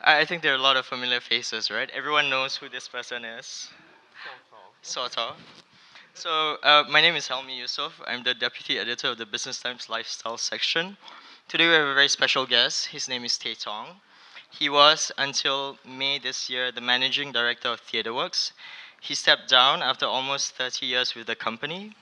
I think there are a lot of familiar faces, right? Everyone knows who this person is. Sort of. So, my name is Helmi Yusof. I'm the deputy editor of the Business Times Lifestyle section. Today, we have a very special guest. His name is Tay Tong. He was, until May this year, the managing director of TheatreWorks. He stepped down after almost 30 years with the company.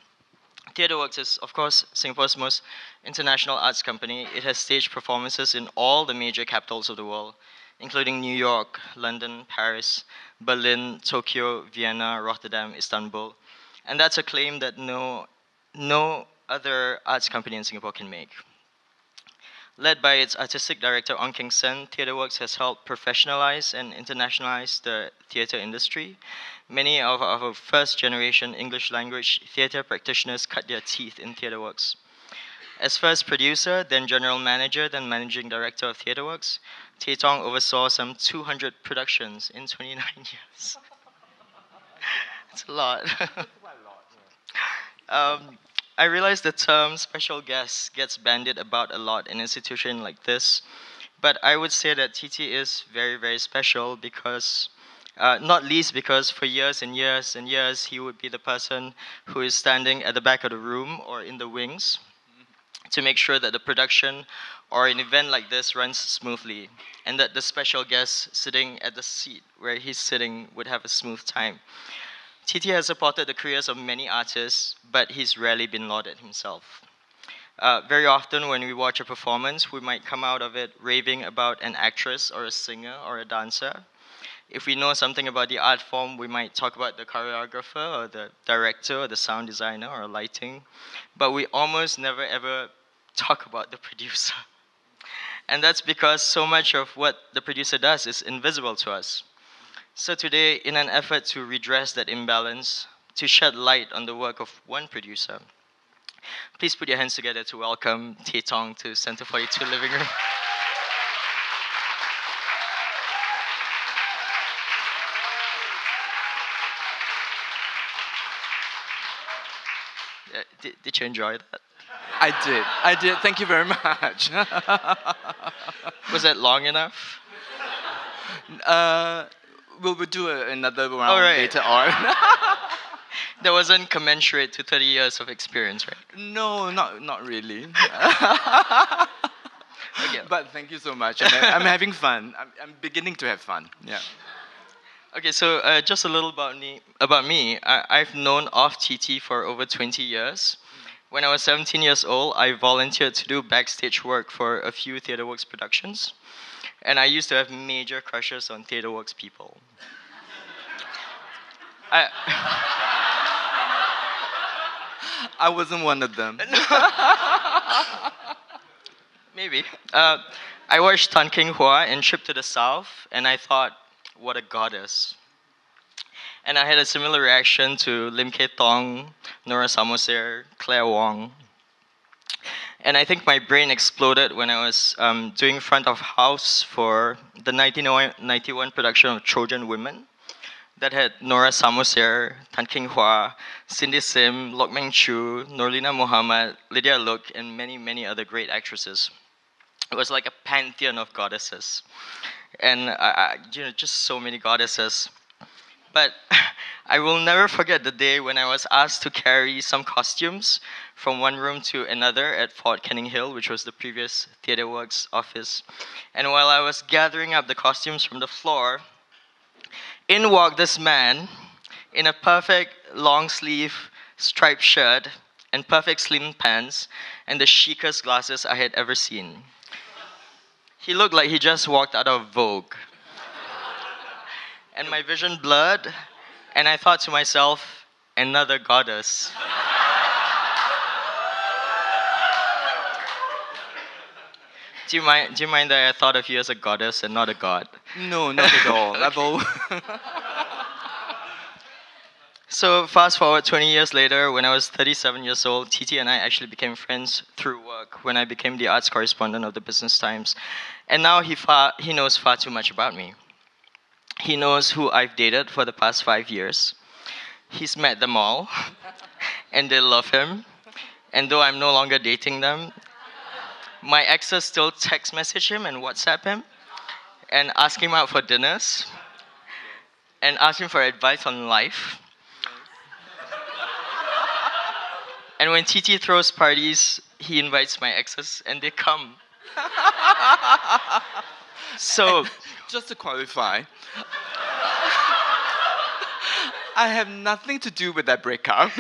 TheatreWorks is, of course, Singapore's most international arts company. It has staged performances in all the major capitals of the world, including New York, London, Paris, Berlin, Tokyo, Vienna, Rotterdam, Istanbul. And that's a claim that no other arts company in Singapore can make. Led by its artistic director Ong Keng Sen, TheatreWorks has helped professionalize and internationalize the theatre industry. Many of our first generation English language theatre practitioners cut their teeth in TheatreWorks. As first producer, then general manager, then managing director of TheatreWorks, Tay Tong oversaw some 200 productions in 29 years. It's a lot. um, I realize the term special guest gets bandied about a lot in an institution like this, but I would say that TT is very, very special because, not least because for years and years and years, he would be the person who is standing at the back of the room or in the wings to make sure that the production or an event like this runs smoothly and that the special guest sitting at the seat where he's sitting would have a smooth time. TT has supported the careers of many artists, but he's rarely been lauded himself. Very often, when we watch a performance, we might come out of it raving about an actress or a singer or a dancer. If we know something about the art form, we might talk about the choreographer or the director or the sound designer or lighting, but we almost never ever talk about the producer. And that's because so much of what the producer does is invisible to us. So today, in an effort to redress that imbalance, to shed light on the work of one producer, please put your hands together to welcome Tay Tong to Center 42 Living Room. Did you enjoy that? I did. Thank you very much. Was that long enough? We'll do another round All right. later on. That wasn't commensurate to 30 years of experience, right? No, not really. Okay. But thank you so much. I'm having fun. I'm beginning to have fun. Yeah. Okay, so just a little about me. I've known of TT for over 20 years. When I was 17 years old, I volunteered to do backstage work for a few TheatreWorks productions. And I used to have major crushes on TheatreWorks people. I wasn't one of them. Maybe. I watched Tan Keng Hua in Trip to the South, and I thought, what a goddess. And I had a similar reaction to Lim Kay Tong, Nora Samoser, Claire Wong. And I think my brain exploded when I was doing front of house for the 1991 production of Trojan Women that had Nora Samoser, Tan Keng Hua, Cindy Sim, Lok Meng Chu, Norlina Muhammad, Lydia Look, and many, many other great actresses. It was like a pantheon of goddesses. And just so many goddesses. But I will never forget the day when I was asked to carry some costumes from one room to another at Fort Canning Hill, which was the previous TheatreWorks office. And while I was gathering up the costumes from the floor, in walked this man in a perfect long sleeve striped shirt and perfect slim pants and the chicest glasses I had ever seen. He looked like he just walked out of Vogue. And my vision blurred, and I thought to myself, another goddess. Do you mind that I thought of you as a goddess and not a god? No, not at all. So fast forward 20 years later, when I was 37 years old, TT and I actually became friends through work when I became the arts correspondent of the Business Times. And now he knows far too much about me. He knows who I've dated for the past 5 years. He's met them all, and they love him. And though I'm no longer dating them, my exes still text message him and WhatsApp him. and ask him out for dinners and ask him for advice on life. And when TT throws parties, he invites my exes and they come. So, Just to qualify, I have nothing to do with that breakup.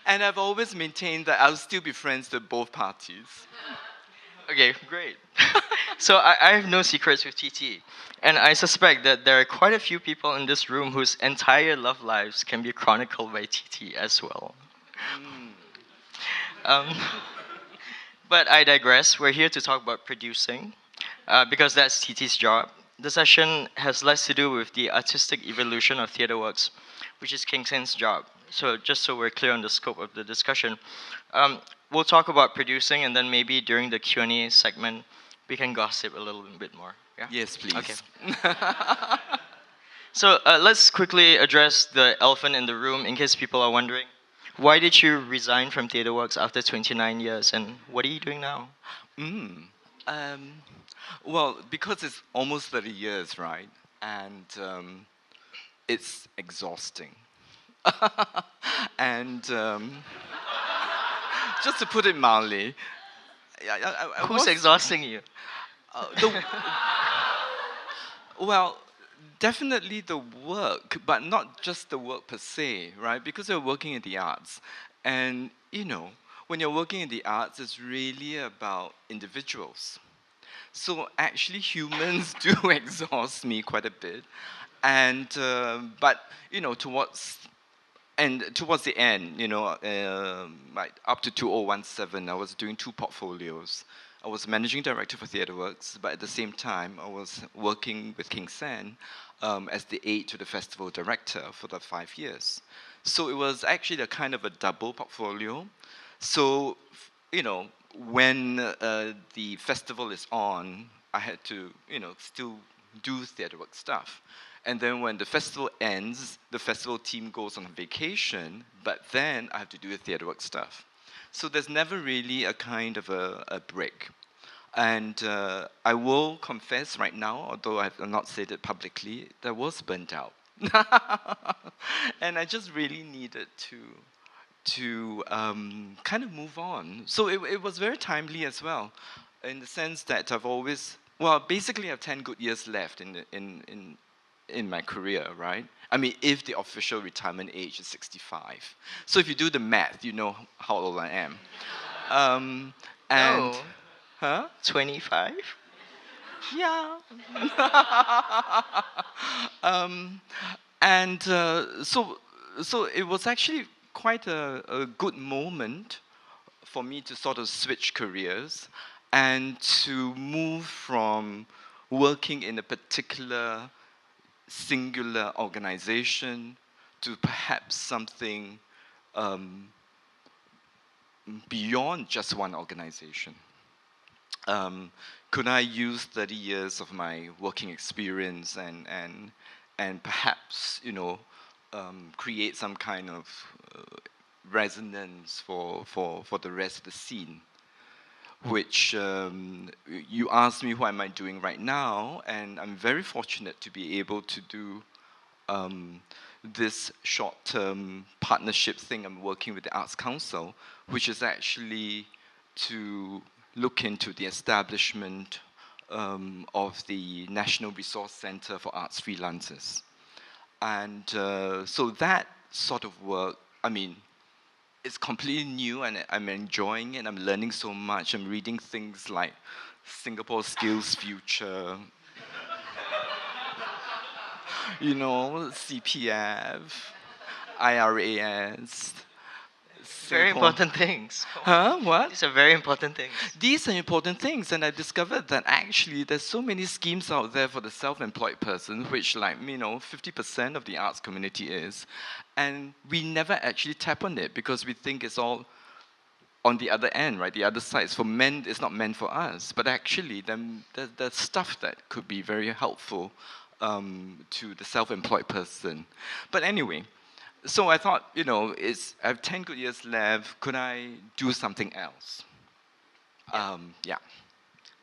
And I've always maintained that I'll still be friends with both parties. okay, great. So I have no secrets with TT. And I suspect that there are quite a few people in this room whose entire love lives can be chronicled by TT as well. Um, but I digress. We're here to talk about producing, because that's TT's job. The session has less to do with the artistic evolution of TheatreWorks, which is King Sen's job. So just so we're clear on the scope of the discussion, we'll talk about producing, and then maybe during the Q&A segment, we can gossip a little bit more. Yeah? Yes, please. Okay. So let's quickly address the elephant in the room in case people are wondering. Why did you resign from TheatreWorks after 29 years, and what are you doing now? Mm. Um, well, because it's almost 30 years, right? And it's exhausting. And just to put it mildly, Who's exhausting you? the, well, definitely the work, but not just the work per se, right? Because you're working in the arts. And, when you're working in the arts, it's really about individuals. So actually, humans do exhaust me quite a bit. And, but, towards the end, like up to 2017, I was doing two portfolios. I was managing director for TheatreWorks, but at the same time, I was working with King Sen as the aide to the festival director for the 5 years. So it was actually a kind of a double portfolio. So, when the festival is on, I had to, still do TheatreWorks stuff. And then when the festival ends, the festival team goes on vacation, but then I have to do the TheatreWorks stuff. So there's never really a kind of a break. And I will confess right now, although I have not said it publicly, that I was burnt out. And I just really needed to kind of move on. So it was very timely as well, in the sense that I've always, well, basically I have 10 good years left in my career, right? I mean, if the official retirement age is 65. So if you do the math, you know how old I am. And, No. huh? 25? Yeah. um, and so it was actually quite a good moment for me to sort of switch careers and to move from working in a particular singular organization to perhaps something um, beyond just one organization. Could I use 30 years of my working experience and perhaps create some kind of resonance for the rest of the scene? Which you asked me what am I doing right now, and I'm very fortunate to be able to do this short-term partnership thing. I'm working with the Arts Council, which is actually to look into the establishment of the National Resource Center for Arts Freelancers. And so that sort of work, I mean, it's completely new and I'm enjoying it. I'm learning so much. I'm reading things like Singapore Skills Future, CPF, IRAS. Very Singapore. important things. Huh? What? These are very important things. These are important things, and I discovered that actually there's so many schemes out there for the self-employed person, which 50% of the arts community is, and we never actually tap on it because we think it's all on the other end, right? The other side is for men, it's not meant for us, but actually there's stuff that could be very helpful to the self-employed person. But anyway, so I thought, I have 10 good years left. Could I do something else? Yeah.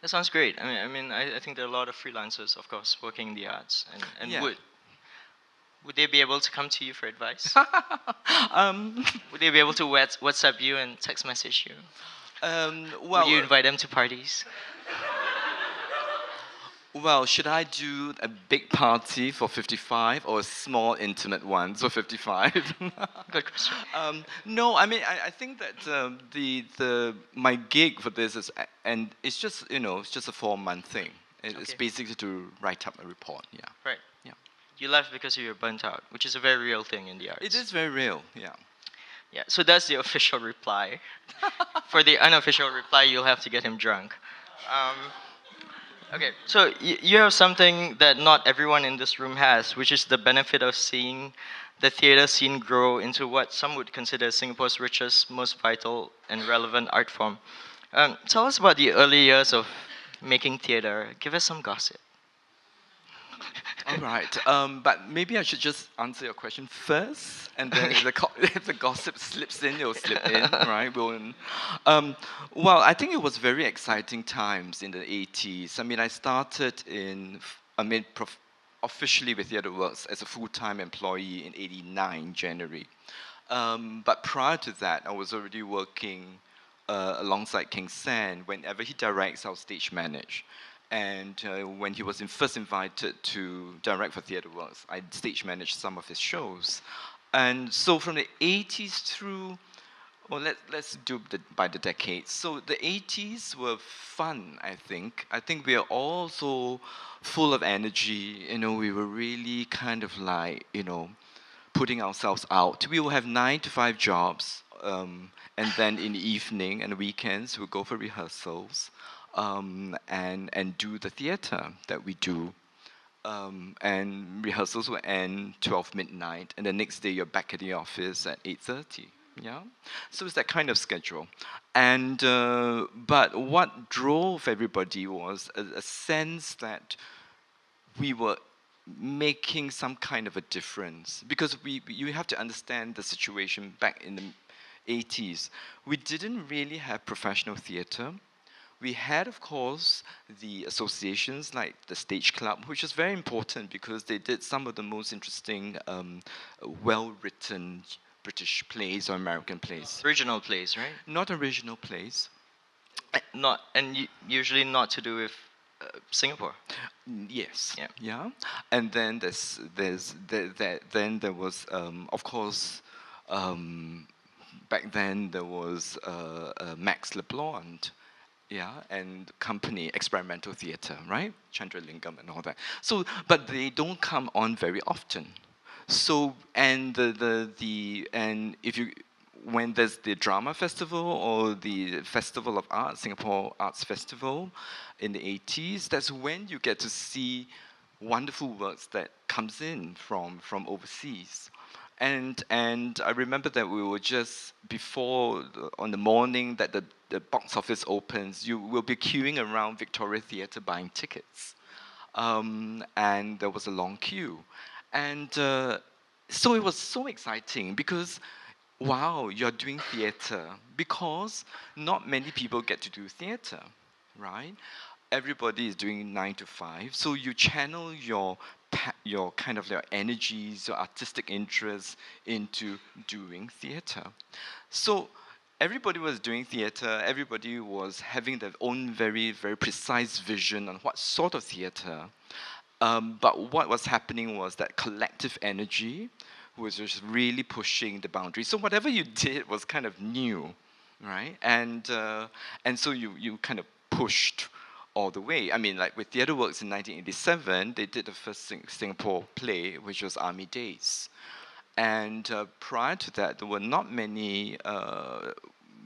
That sounds great. I think there are a lot of freelancers, of course, working in the arts, and Yeah. would they be able to come to you for advice? um, Would they be able to WhatsApp you and text message you? Would well, you invite them to parties? well, should I do a big party for 55 or a small intimate one for 55? Good question. No, I think that the my gig for this is and it's just it's just a 4 month thing. It's Okay. basically to write up a report. Yeah, Right. yeah. You left because you were burnt out, which is a very real thing in the It arts. is very real. Yeah. Yeah. So that's the official reply. For the unofficial reply, you'll have to get him drunk. Um, okay. So you have something that not everyone in this room has, which is the benefit of seeing the theater scene grow into what some would consider Singapore's richest, most vital, and relevant art form. Tell us about the early years of making theater. Give us some gossip. All right. But maybe I should just answer your question first, and then if if the gossip slips in, it'll slip in, right? Well, I think it was very exciting times in the 80s. I mean, I started officially with TheatreWorks as a full-time employee in '89 January. But prior to that, I was already working alongside King San. Whenever he directs, I'll stage manage. And when he was first invited to direct for TheatreWorks, I stage managed some of his shows. And so from the 80s through, well, let's do by the decades. So the 80s were fun, I think. I think we are all so full of energy. We were really kind of like, putting ourselves out. We will have 9 to 5 jobs, and then in the evening and weekends we'll go for rehearsals, and do the theater that we do. And rehearsals will end 12 midnight, and the next day you're back at the office at 8:30. Yeah, so it's that kind of schedule. And but what drove everybody was a sense that we were making some kind of a difference, because you have to understand the situation back in the 80s. We didn't really have professional theater. We had, of course, the associations like the Stage Club, which is very important because they did some of the most interesting, well-written British plays or American plays. Original plays, right? Not original plays. Not and usually not to do with Singapore. Yes. Yeah. Yeah. And then then there was, of course, um, back then there was Max LeBlanc, yeah, and company experimental theater, right? Chandra Lingam and all that. So, but they don't come on very often. So, and and if you when there's the drama festival or the Festival of Arts, Singapore Arts Festival, in the 80s, that's when you get to see wonderful works that comes in from overseas. And I remember that we were just before on the morning that the box office opens, you will be queuing around Victoria Theatre buying tickets, and there was a long queue, and so it was so exciting because, wow, you're doing theatre, because not many people get to do theatre, right? Everybody is doing 9 to 5, so you channel your kind of your energies, your artistic interests into doing theatre. So everybody was doing theatre. Everybody was having their own very very precise vision on what sort of theatre. But what was happening was that collective energy was just really pushing the boundaries. So whatever you did was kind of new, right? And so you kind of pushed all the way. I mean, like with TheatreWorks in 1987, they did the first Singapore play, which was Army Days. And prior to that, there were not many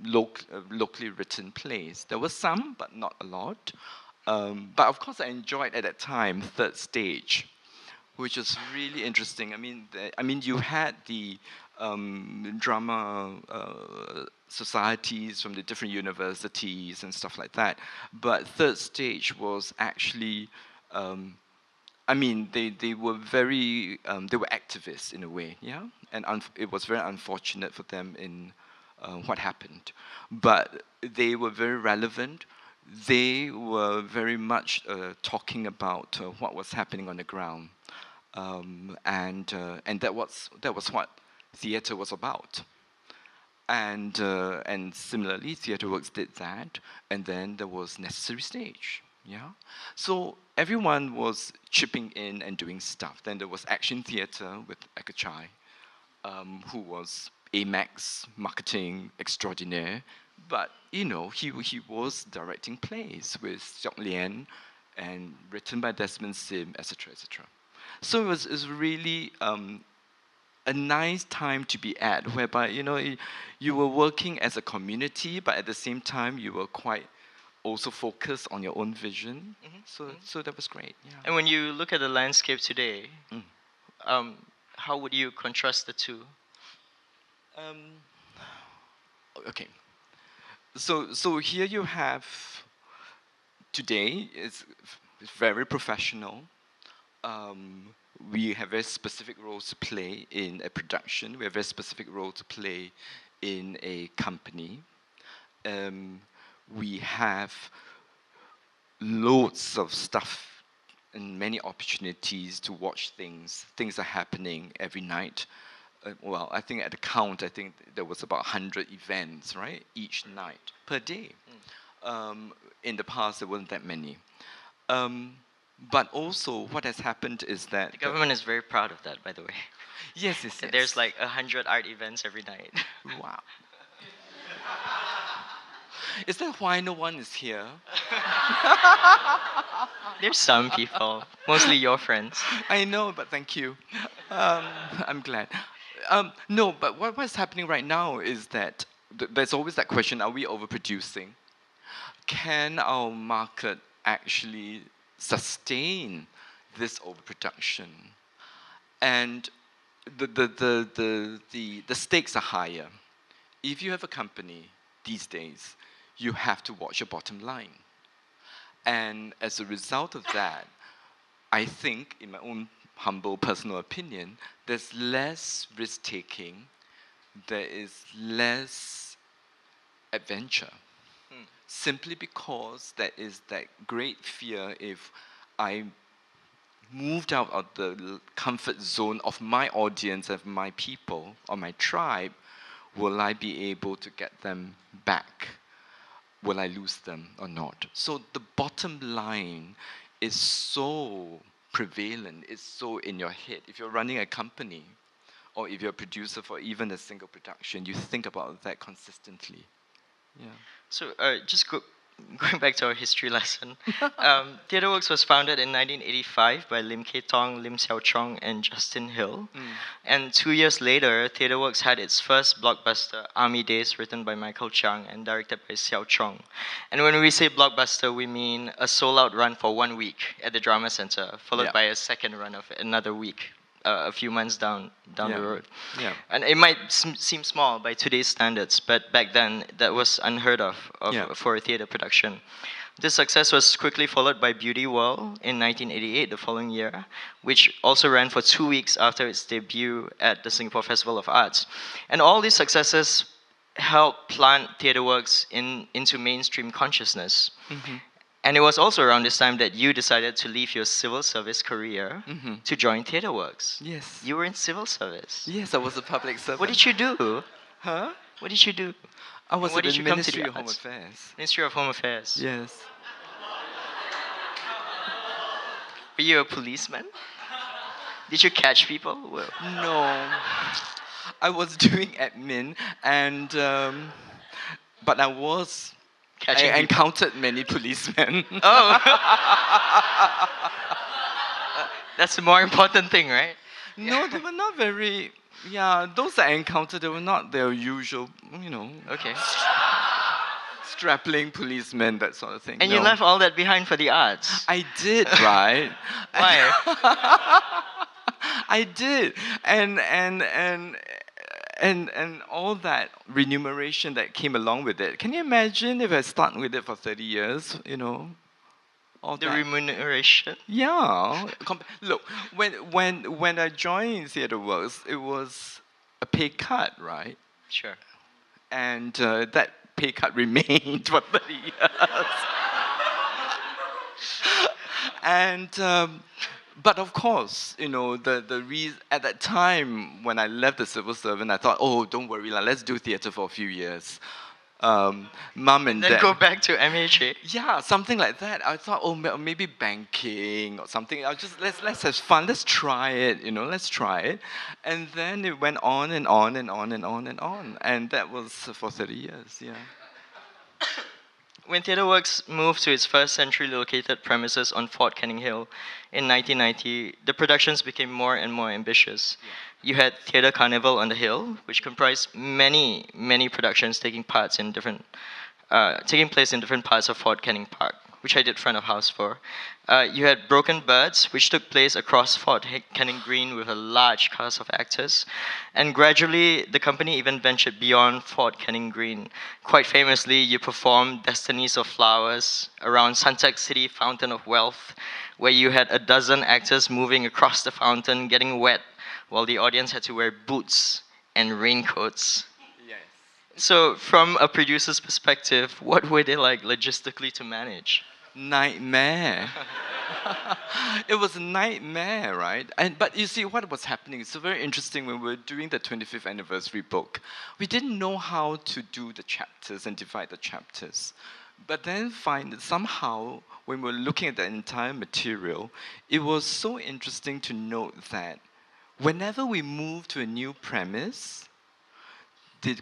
locally written plays. There were some, but not a lot. But of course, I enjoyed at that time Third Stage, which is really interesting. I mean, you had the drama societies from the different universities and stuff like that, but Third Stage was actually, they were very, they were activists in a way, yeah, and it was very unfortunate for them in what happened, but they were very relevant. they were very much talking about what was happening on the ground, and that was what theatre was about. And similarly, TheatreWorks did that, and then there was Necessary Stage. Yeah, so everyone was chipping in and doing stuff. Then there was Action Theatre with Ekachai, who was Amex marketing extraordinaire, but he was directing plays with Seok Lian, and written by Desmond Sim, etc., etc. So it was really a nice time to be at, whereby you were working as a community, but at the same time you were quite also focused on your own vision. So that was great. Yeah. And when you look at the landscape today, Mm. um, how would you contrast the two? Um, okay. So here you have today it's very professional. Um, we have very specific roles to play in a production. We have very specific role to play in a company. We have loads of stuff and many opportunities to watch things. Things are happening every night. Well, I think at the count, I think there was about 100 events, right, each night per day. In the past, there wasn't that many. But also, what has happened is that The government is very proud of that, by the way. yes, yes, yes. There's like 100 art events every night. Wow. Is that why no one is here? There's some people, mostly your friends. I know, but thank you. I'm glad. No, but what's happening right now is that there's always that question: are we overproducing? Can our market actually sustain this overproduction? And the stakes are higher. If you have a company these days, you have to watch your bottom line. And as a result of that, I think, in my own humble personal opinion, there's less risk taking, there is less adventure. Simply because there is that great fear if I moved out of the comfort zone of my audience, of my people, or my tribe, will I be able to get them back? Will I lose them or not? So the bottom line is so prevalent, it's so in your head. If you're running a company, or if you're a producer for even a single production, you think about that consistently. Yeah. So, going back to our history lesson, TheatreWorks was founded in 1985 by Lim K. Tong, Lim Xiao Chong, and Justin Hill. And 2 years later, TheatreWorks had its first blockbuster, Army Days, written by Michael Chiang and directed by Xiao Chong. And when we say blockbuster, we mean a sold-out run for 1 week at the Drama Center, followed Yeah. by a second run of another week. A few months down Yeah. the road. Yeah. And it might seem small by today's standards, but back then that was unheard of Yeah. for a theater production. This success was quickly followed by Beauty World in 1988, the following year, which also ran for 2 weeks after its debut at the Singapore Festival of Arts. And all these successes helped plant TheatreWorks into mainstream consciousness. And it was also around this time that you decided to leave your civil service career to join TheatreWorks. Yes. You were in civil service. Yes, I was a public servant. What did you do? Huh? What did you do? I was What in did the you come to the Ministry of Home arts? Affairs. Ministry of Home Affairs. Yes. Were you a policeman? Did you catch people? Well, No. I was doing admin, and but catching I people. encountered many policemen. Oh, that's the more important thing, right? No, they were not very. Yeah, those I encountered, they were not their usual, Okay. strapping policemen, that sort of thing. And you No. left all that behind for the arts. I did, right? Why? I did, and all that remuneration that came along with it. Can you imagine if I stuck with it for 30 years? All The that. remuneration. Yeah. Look, when I joined TheatreWorks, it was a pay cut, right? Sure. And that pay cut remained for 30 years. And but of course, at that time when I left the civil servant, I thought, oh, don't worry, let's do theatre for a few years. Mum and Then dad. go back to MHA. Yeah, something like that. I thought, oh, maybe banking or something. I just let's have fun. Let's try it. Let's try it. And then it went on and on and on and on and on, and that was for 30 years. Yeah. When TheatreWorks moved to its first centrally located premises on Fort Canning Hill in 1990, the productions became more and more ambitious. You had Theatre Carnival on the Hill, which comprised many, many productions taking place in different parts of Fort Canning Park, which I did front of house for. You had Broken Birds, which took place across Canning Green with a large cast of actors. And gradually, the company even ventured beyond Fort Canning Green. Quite famously, you performed Destinies of Flowers around Suntec City Fountain of Wealth, where you had a dozen actors moving across the fountain, getting wet, while the audience had to wear boots and raincoats. Yes. So, from a producer's perspective, what were they like logistically to manage? Nightmare. It was a nightmare, right? But you see what was happening. It's so very interesting when we were doing the 25th anniversary book. We didn't know how to do the chapters and divide the chapters. But then find that somehow when we were looking at the entire material, it was so interesting to note that whenever we move to a new premise, the,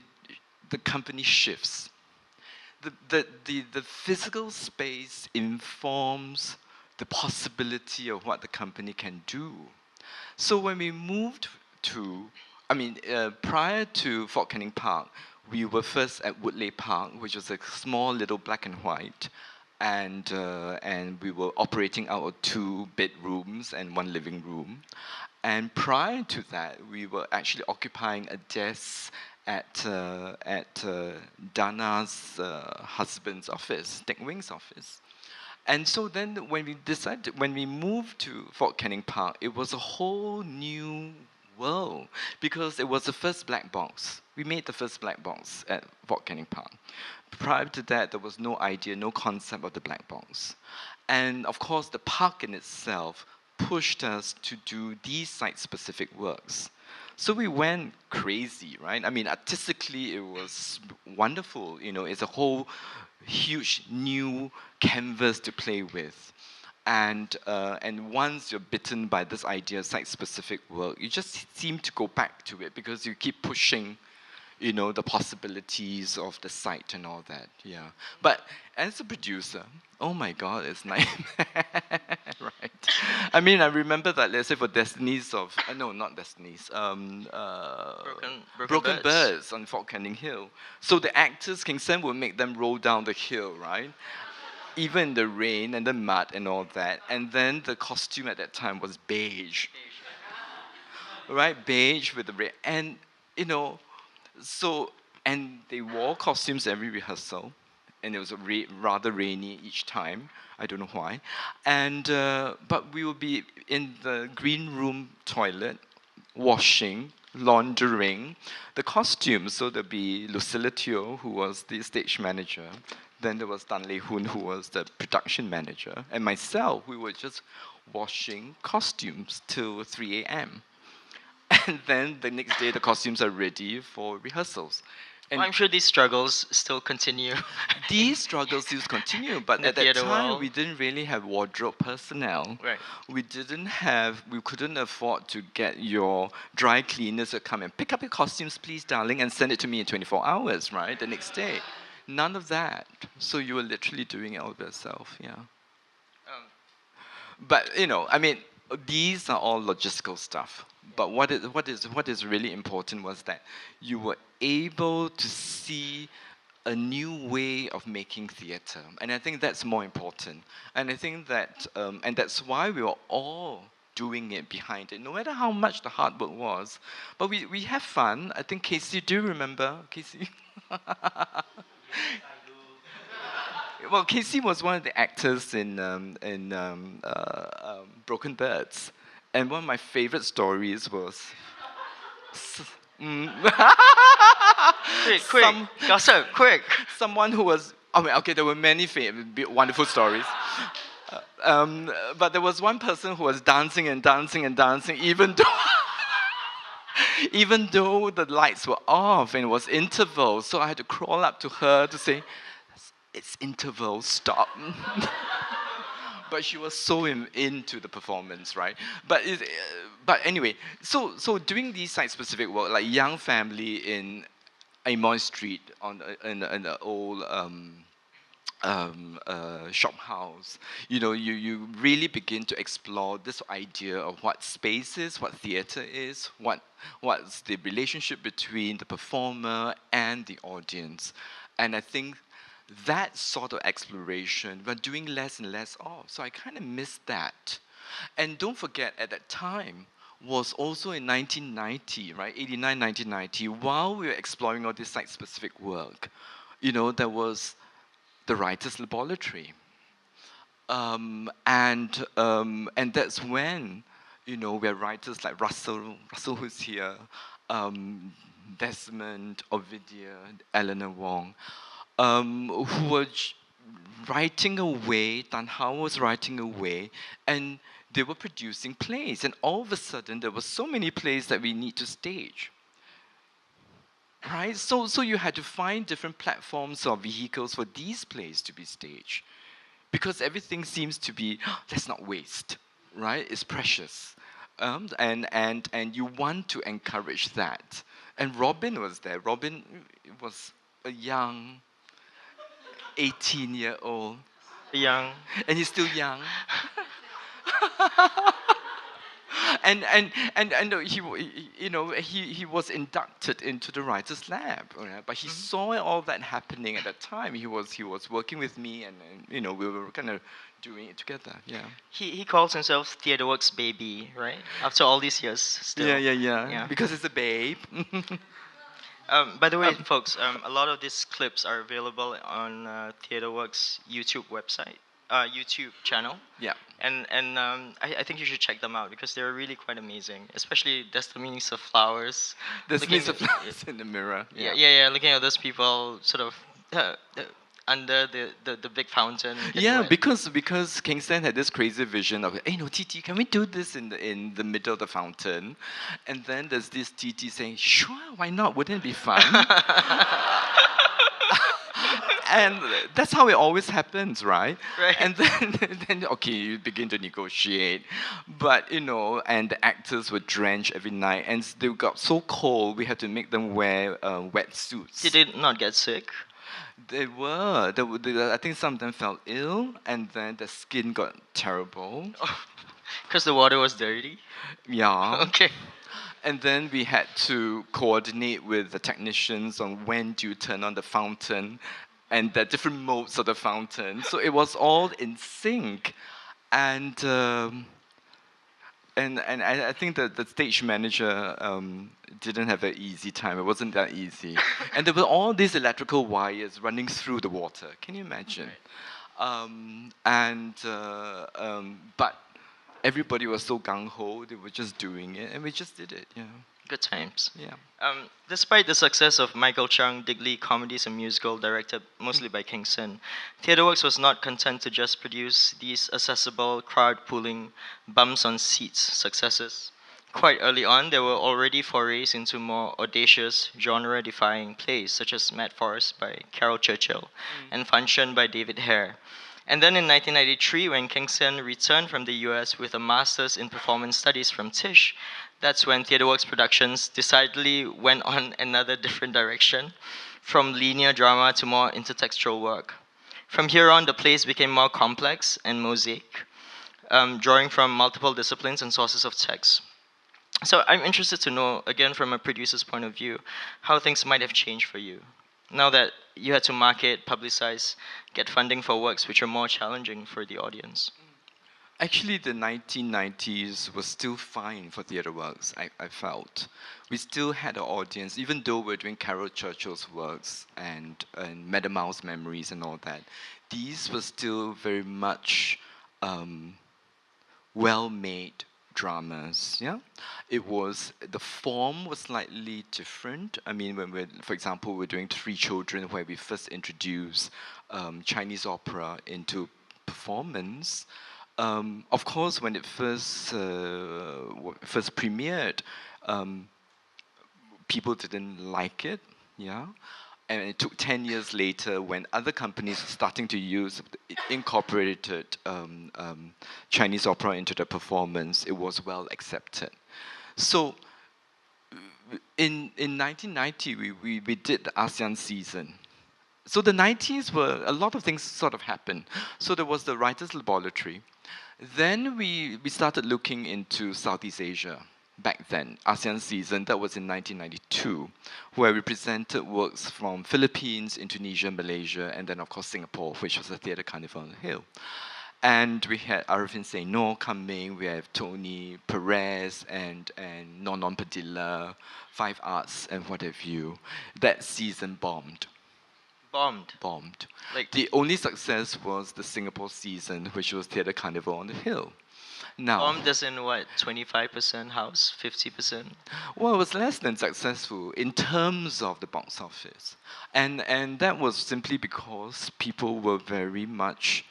the company shifts. The physical space informs the possibility of what the company can do. So when we moved prior to Fort Canning Park, we were first at Woodley Park, which was a small little black and white, and we were operating out of 2 bedrooms and 1 living room. And prior to that, we were actually occupying a desk at Dana's husband's office, Dick Wing's office. And so then when we moved to Fort Canning Park, it was a whole new world because it was the first black box. We made the first black box at Fort Canning Park. Prior to that, there was no idea, no concept of the black box. And of course, the park in itself pushed us to do these site-specific works. So we went crazy, right? I mean, artistically, it was wonderful. It's a whole huge new canvas to play with. And once you're bitten by this idea of site-specific work, you just seem to go back to it because you keep pushing the possibilities of the site and all that. Yeah. But as a producer, oh my God, it's nightmare, right? I mean, I remember that, let's say for Destinies of, no, not Destinies, Broken Birds on Fort Canning Hill. So the actors, King Sen would make them roll down the hill, right? Even in the rain and the mud and all that. And then the costume at that time was beige. Right? Beige with the red. And, and they wore costumes every rehearsal, and it was rather rainy each time. I don't know why. And but we would be in the green room toilet, washing, laundering the costumes. So there'd be Lucilla Teo, who was the stage manager. Then there was Dan Lei Hun, who was the production manager, and myself. We were just washing costumes till 3 a.m. And then the next day, the costumes are ready for rehearsals. And I'm sure these struggles still continue. These struggles still continue, but at that time, we didn't really have wardrobe personnel. Right. We couldn't afford to get your dry cleaners to come and pick up your costumes, please, darling, and send it to me in 24 hours, right, the next day. None of that. So you were literally doing it all yourself, yeah. But, these are all logistical stuff. But what is really important was that you were able to see a new way of making theatre, and I think that's more important. And I think that, and that's why we were all doing it behind it, no matter how much the hard work was. But we have fun. I think Casey, do you remember Casey? Well, Casey was one of the actors in Broken Birds. And one of my favorite stories was... Quick, gossip, quick. Someone who was... there were many wonderful stories. But there was one person who was dancing and dancing and dancing, even though even though the lights were off and it was interval. So I had to crawl up to her to say, "It's interval, stop." But she was so into the performance, right? But anyway, so doing these site-specific work, like Young Family in Amoy Street on in an old shop house, you really begin to explore this idea of what space is, what theater is, what's the relationship between the performer and the audience. And I think that sort of exploration we're doing less and less of. So I kind of missed that. And don't forget, at that time was also in 1990, right? 89, 1990, while we were exploring all this site-specific work, there was the writer's laboratory. And that's when, where writers like Russell who's here, um, Desmond, Ovidia, Eleanor Wong, who were writing away, Tan Hao was writing away, and they were producing plays. And all of a sudden, there were so many plays that we need to stage. Right? So you had to find different platforms or vehicles for these plays to be staged. Because everything seems to be, let's not waste, right? It's precious. And you want to encourage that. And Robin was there. Robin was a young 18-year-old. Young. And he's still young. And he was inducted into the writers lab, right? But he saw all that happening at that time. He was working with me, and we were kind of doing it together. Yeah. He calls himself TheatreWorks baby, right? After all these years, still. Yeah. Because it's a babe. By the way, folks, a lot of these clips are available on TheatreWorks YouTube website, YouTube channel. Yeah. And I think you should check them out because they're really quite amazing. Especially There's the Meanings of Flowers. There's Looking means of flowers in the mirror. yeah. Looking at those people sort of under the big fountain. getting Yeah, wet. because Kingston had this crazy vision of, hey, no, TT, can we do this in the middle of the fountain? And then there's this TT saying, sure, why not? Wouldn't it be fun? And that's how it always happens, right? Right. And then okay, you begin to negotiate, but and the actors were drenched every night, and they got so cold we had to make them wear wetsuits. Did they not get sick? They were. I think some of them felt ill, and then their skin got terrible. Because the water was dirty? Yeah. Okay. And then we had to coordinate with the technicians on when do you turn on the fountain and the different modes of the fountain. So it was all in sync. And I think that the stage manager didn't have an easy time. It wasn't that easy. And there were all these electrical wires running through the water. Can you imagine? But everybody was so gung-ho. They were just doing it. And we just did it. Yeah. Good times. Yeah. Despite the success of Michael Chung Digley comedies and musical directed mostly by King Sin, TheatreWorks was not content to just produce these accessible, crowd-pulling, bums-on-seats successes. Quite early on, there were already forays into more audacious, genre-defying plays such as Mad Forest by Carol Churchill and Function by David Hare. And then in 1993, when King Sin returned from the US with a master's in performance studies from Tisch, that's when TheatreWorks Productions decidedly went on another different direction, from linear drama to more intertextual work. From here on, the plays became more complex and mosaic, drawing from multiple disciplines and sources of text. So I'm interested to know, again from a producer's point of view, how things might have changed for you. Now that you had to market, publicize, get funding for works which are more challenging for the audience. Actually, the 1990s was still fine for TheatreWorks, I felt. We still had an audience, even though we're doing Carol Churchill's works and Madame Mau's memories and all that. These were still very much well-made dramas. Yeah, the form was slightly different. I mean, for example, we're doing Three Children, where we first introduced Chinese opera into performance. Of course, when it first premiered, um, people didn't like it, yeah. And it took 10 years later when other companies were starting to use incorporated Chinese opera into their performance, it was well accepted. So in 1990, we did the ASEAN season. So the 90s were, a lot of things sort of happened. So there was the Writers' Laboratory. Then we started looking into Southeast Asia back then, ASEAN season, that was in 1992, where we presented works from Philippines, Indonesia, Malaysia, and then of course Singapore, which was the Theatre Carnival on the Hill. And we had Arifin Seno coming, we have Tony Perez and Nonon Padilla, Five Arts and what have you. That season bombed. Bombed. Like the only success was the Singapore season, which was Theatre Carnival on the Hill. Now, bombed as in what? 25% house, 50%. well, it was less than successful in terms of the box office, and that was simply because people were very much.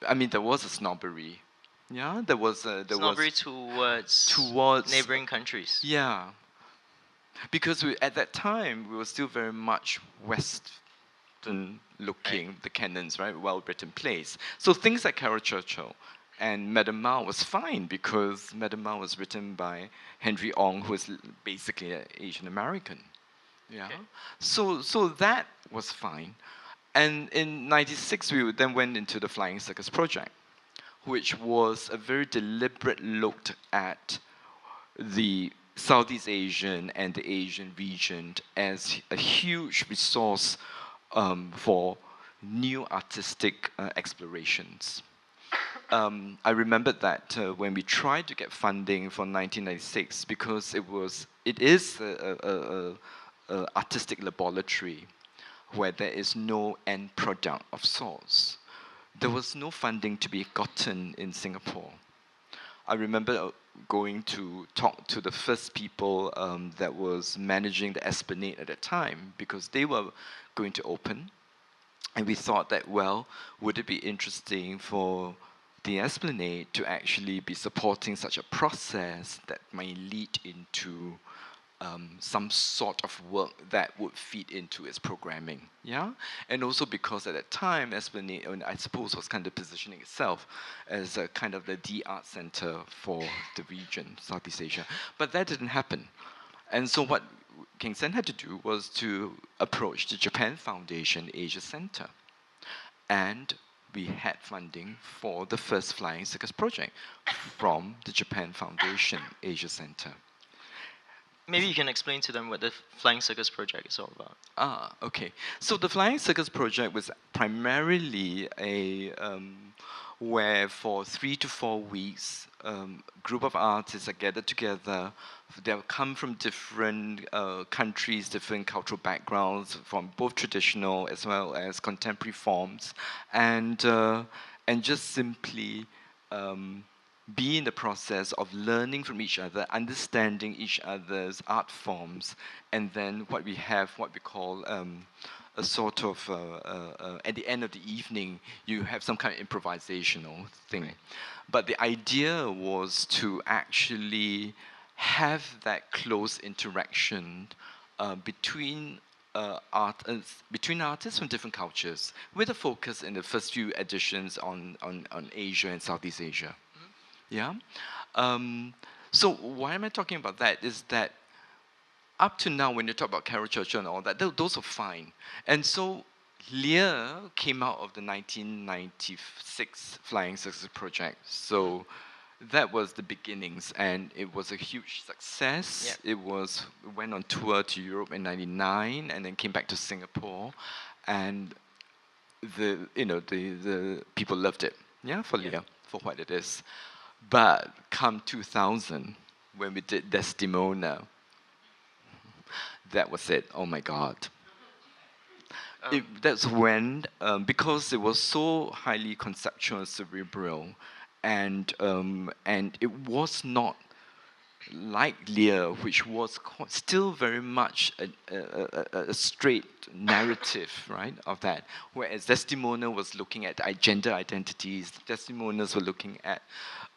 I mean, there was a snobbery. Yeah, Snobbery towards neighboring countries. Yeah, because at that time we were still very much Western looking, Right. the canons, right, well written plays. So things like Carol Churchill and Madame Mao was fine because Madame Mao was written by Henry Ong, who is basically an Asian American. Yeah, Okay. so that was fine. And in '96 we then went into the Flying Circus project, which was a very deliberate look at the Southeast Asian and the Asian region as a huge resource for new artistic explorations. I remember that when we tried to get funding for 1996, because it is a artistic laboratory where there is no end product of sorts. There was no funding to be gotten in Singapore. I remember going to talk to the first people that was managing the Esplanade at that time because they were going to open. And we thought that, well, would it be interesting for the Esplanade to actually be supporting such a process that might lead into some sort of work that would feed into its programming, yeah, and also because at that time Esplanade, I suppose, was kind of positioning itself as a kind of the art center for the region, Southeast Asia, but that didn't happen, and so what King Sen had to do was to approach the Japan Foundation Asia Center, and we had funding for the first Flying Circus project from the Japan Foundation Asia Center. Maybe you can explain to them what the Flying Circus project is all about. Ah, okay. So the Flying Circus project was primarily a where for 3 to 4 weeks, group of artists are gathered together. They'll come from different countries, different cultural backgrounds, from both traditional as well as contemporary forms, and just simply be in the process of learning from each other, understanding each other's art forms, and then what we call a sort of, at the end of the evening, you have some kind of improvisational thing. Right. But the idea was to actually have that close interaction between artists from different cultures, with a focus in the first few editions on Asia and Southeast Asia. Yeah. Um, so why am I talking about that? Is that up to now, when you talk about Carol Churchill and all that, those are fine. And so Lear came out of the 1996 Flying Circus project. So that was the beginnings, and it was a huge success. Yeah. It went on tour to Europe in '99, and then came back to Singapore, and the people loved it. Yeah, for Yeah. Lear, for what it is. But come 2000, when we did Desdemona, that was it. Oh my God. That's when, because it was so highly conceptual and cerebral, and it was not like Lear, which was still very much a straight narrative, right, of that. Whereas Desdemona was looking at gender identities, Desdemonas were looking at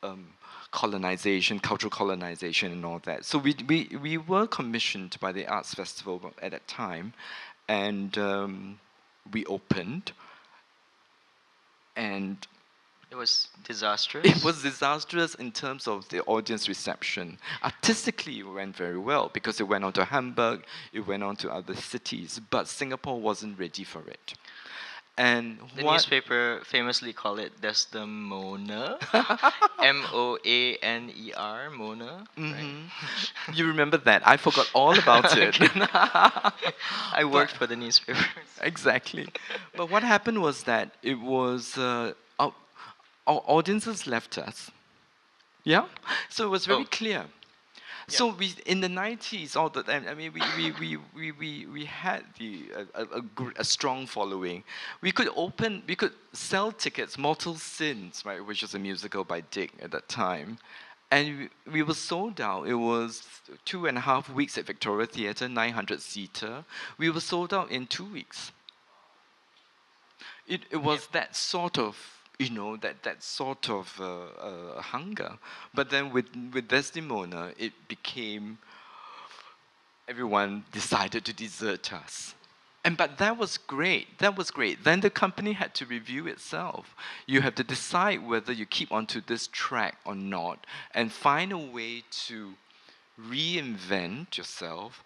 um, colonization, cultural colonization, and all that. So we were commissioned by the Arts Festival at that time, and we opened, and It was disastrous. it was disastrous in terms of the audience reception. Artistically, it went very well because it went on to Hamburg, it went on to other cities, but Singapore wasn't ready for it. And The what newspaper famously called it Desdemona, Moaner, Mona. Right? You remember that? I forgot all about it. I worked for the newspaper. Exactly. But what happened was that it was our audiences left us. Yeah. So it was very Oh. clear. So we in the 90s, all the time. I mean, we had a strong following. We could sell tickets. Mortal Sins, right, which was a musical by Dick at that time, and we were sold out. It was 2.5 weeks at Victoria Theatre, 900-seater. We were sold out in 2 weeks. It was that sort of that sort of hunger. But then with Desdemona, it became everyone decided to desert us. And but that was great. That was great. Then the company had to review itself. You have to decide whether you keep onto this track or not, and find a way to reinvent yourself,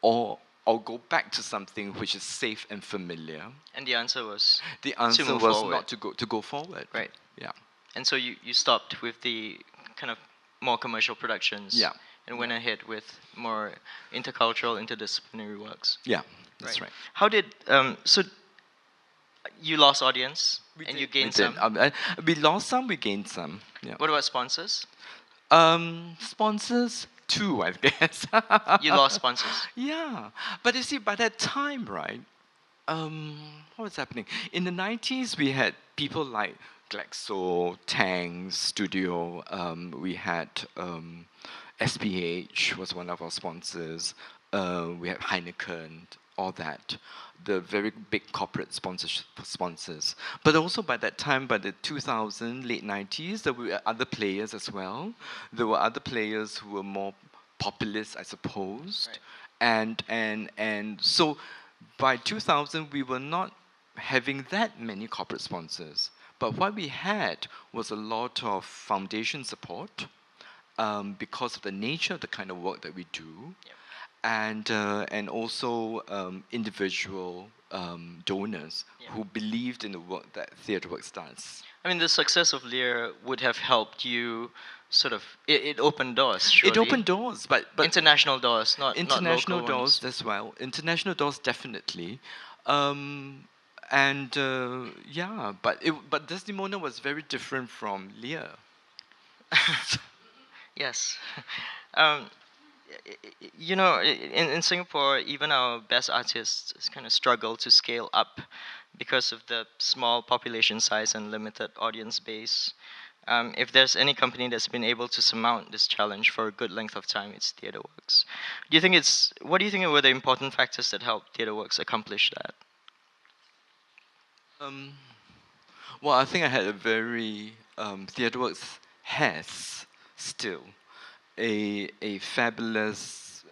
or go back to something which is safe and familiar. And the answer was The to answer move was forward. not to go forward. Right. Yeah. And so you stopped with the kind of more commercial productions. Yeah. And went ahead with more intercultural, interdisciplinary works. Yeah. That's right. How did so you lost audience and you gained some? We lost some. We gained some. Yeah. What about sponsors? Sponsors too, I guess. You lost sponsors. Yeah, but you see, by that time, right? What was happening in the 90s? We had people like Glaxo, Tang Studio. We had SPH was one of our sponsors. We had Heineken, all that. The very big corporate sponsors. But also by that time, by the 2000, late 90s, there were other players as well. There were other players who were more populist, I suppose. Right. And so by 2000, we were not having that many corporate sponsors. But what we had was a lot of foundation support because of the nature of the kind of work that we do. Yep. And also individual donors who believed in the work that TheatreWorks does. I mean, the success of Lear would have helped you sort of, it opened doors, surely. It opened doors, but international doors, not international local doors ones. as well. International doors definitely. Yeah, but Desdemona was very different from Lear. Yes. um, you know, in Singapore, even our best artists kind of struggle to scale up because of the small population size and limited audience base. If there's any company that's been able to surmount this challenge for a good length of time, it's TheatreWorks. What do you think were the important factors that helped TheatreWorks accomplish that? Well, I think I had a very TheatreWorks has still a fabulous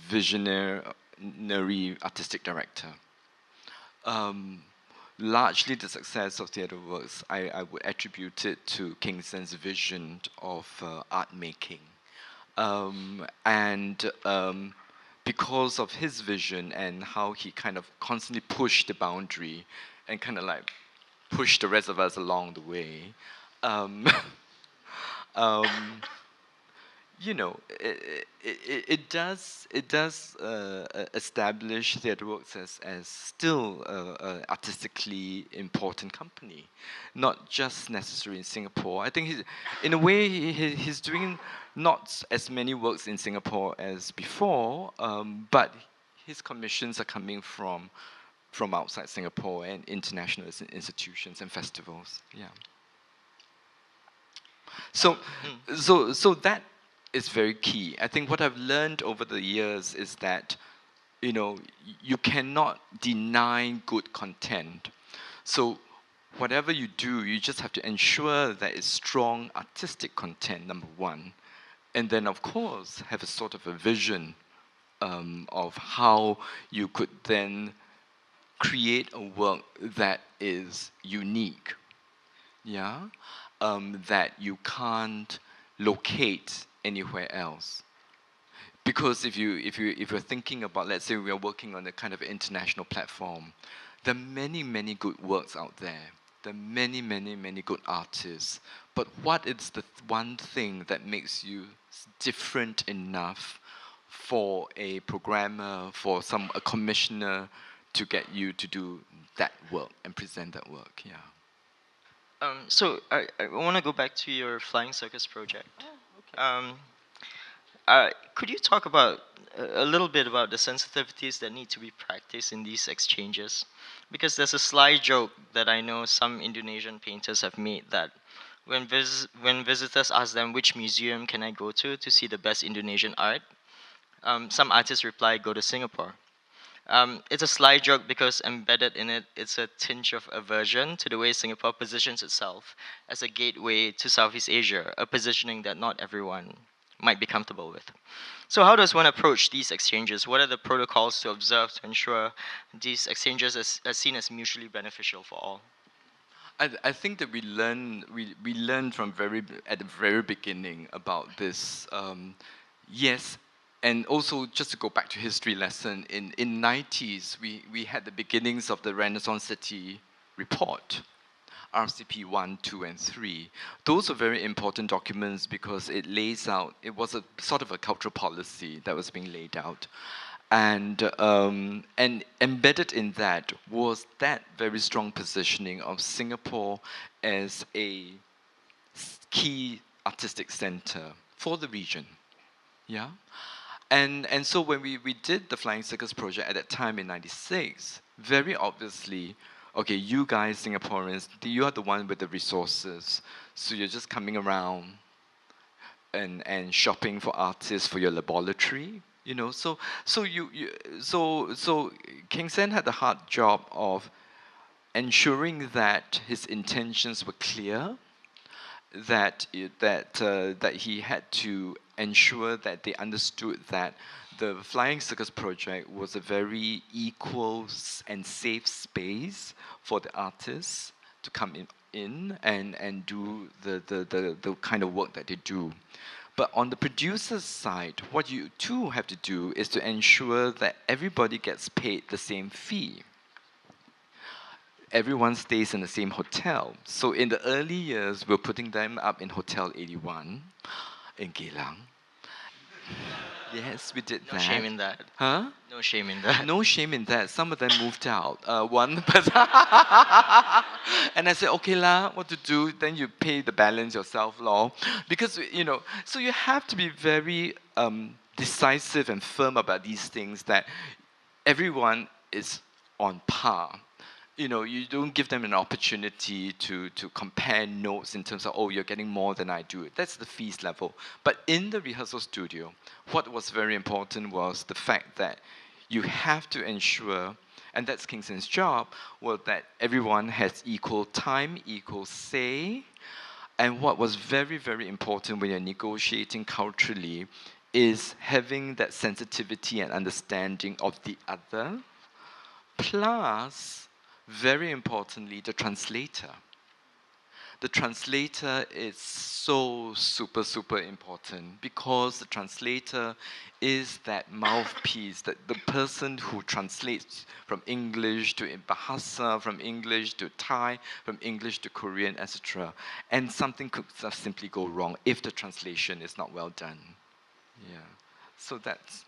visionary artistic director. Largely the success of TheatreWorks, I would attribute it to King Sen's vision of art making. Because of his vision and how he kind of constantly pushed the boundary and kind of like pushed the rest of us along the way, you know, it does establish TheatreWorks as still a artistically important company, not just necessarily in Singapore. I think in a way he's doing not as many works in Singapore as before, but his commissions are coming from outside Singapore and international institutions and festivals. Yeah. So that is very key. I think what I've learned over the years is that, you cannot deny good content. So whatever you do, you just have to ensure that it's strong artistic content, number one. And then, of course, have a sort of a vision of how you could then create a work that is unique, yeah, that you can't locate anywhere else. Because if you're thinking about, let's say we are working on a kind of international platform, there are many many good works out there. There are many many many good artists. But what is the one thing that makes you different enough for a programmer, for a commissioner, to get you to do that work and present that work? Yeah. So I want to go back to your Flying Circus project. Okay. Could you talk about a little bit about the sensitivities that need to be practiced in these exchanges? Because there's a sly joke that I know some Indonesian painters have made that when visitors ask them which museum can I go to see the best Indonesian art, some artists reply, go to Singapore. It's a sly joke because embedded in it, it's a tinge of aversion to the way Singapore positions itself as a gateway to Southeast Asia, a positioning that not everyone might be comfortable with. So, how does one approach these exchanges? What are the protocols to observe to ensure these exchanges are seen as mutually beneficial for all? I think that we learn from at the very beginning about this. Yes, and also just to go back to history lesson, in 90s we had the beginnings of the Renaissance City report, RCP 1, 2, and 3. Those are very important documents because it was a sort of a cultural policy that was being laid out. And embedded in that was that very strong positioning of Singapore as a key artistic center for the region. Yeah. And so when we did the Flying Circus project at that time in 96, very obviously, okay, you guys Singaporeans, you are the one with the resources. So you're just coming around and shopping for artists for your laboratory, so King Sen had the hard job of ensuring that his intentions were clear, that he had to ensure that they understood that the Flying Circus project was a very equal and safe space for the artists to come in and do the kind of work that they do. But on the producer's side, what you too have to do is to ensure that everybody gets paid the same fee. Everyone stays in the same hotel. So in the early years, we're putting them up in Hotel 81 in Geylang. Yes, we did No that. shame in that. Huh? No shame in that. No shame in that. Some of them moved out. One person. And I said, okay lah, what to do? Then you pay the balance yourself, lor. Because, so you have to be very decisive and firm about these things, that everyone is on par. You don't give them an opportunity to compare notes in terms of, oh, you're getting more than I do. That's the fees level. But in the rehearsal studio, what was very important was the fact that you have to ensure, and that's Kingston's job, well, that everyone has equal time, equal say. And what was very, very important when you're negotiating culturally is having that sensitivity and understanding of the other, plus, very importantly, the translator. The translator is so super, super important, because the translator is that mouthpiece, that the person who translates from English to Bahasa, from English to Thai, from English to Korean, etc. And something could just simply go wrong if the translation is not well done. Yeah. So that's.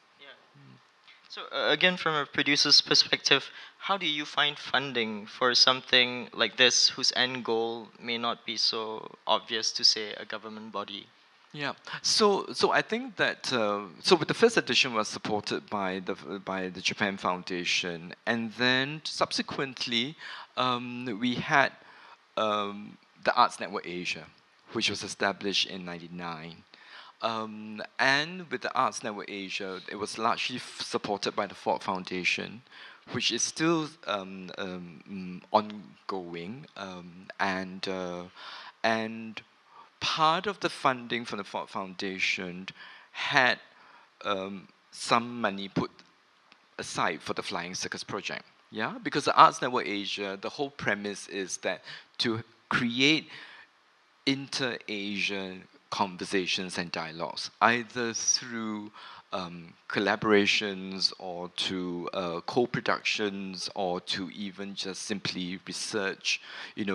So again, from a producer's perspective, how do you find funding for something like this, whose end goal may not be so obvious to, say, a government body? Yeah, so I think that so with the first edition was supported by the Japan Foundation, and then subsequently we had the Arts Network Asia, which was established in '99. And with the Arts Network Asia, it was largely supported by the Ford Foundation, which is still ongoing. And part of the funding from the Ford Foundation had some money put aside for the Flying Circus project. Yeah, because the Arts Network Asia, the whole premise is that to create inter-Asian conversations and dialogues, either through collaborations or to co-productions or to even just simply research,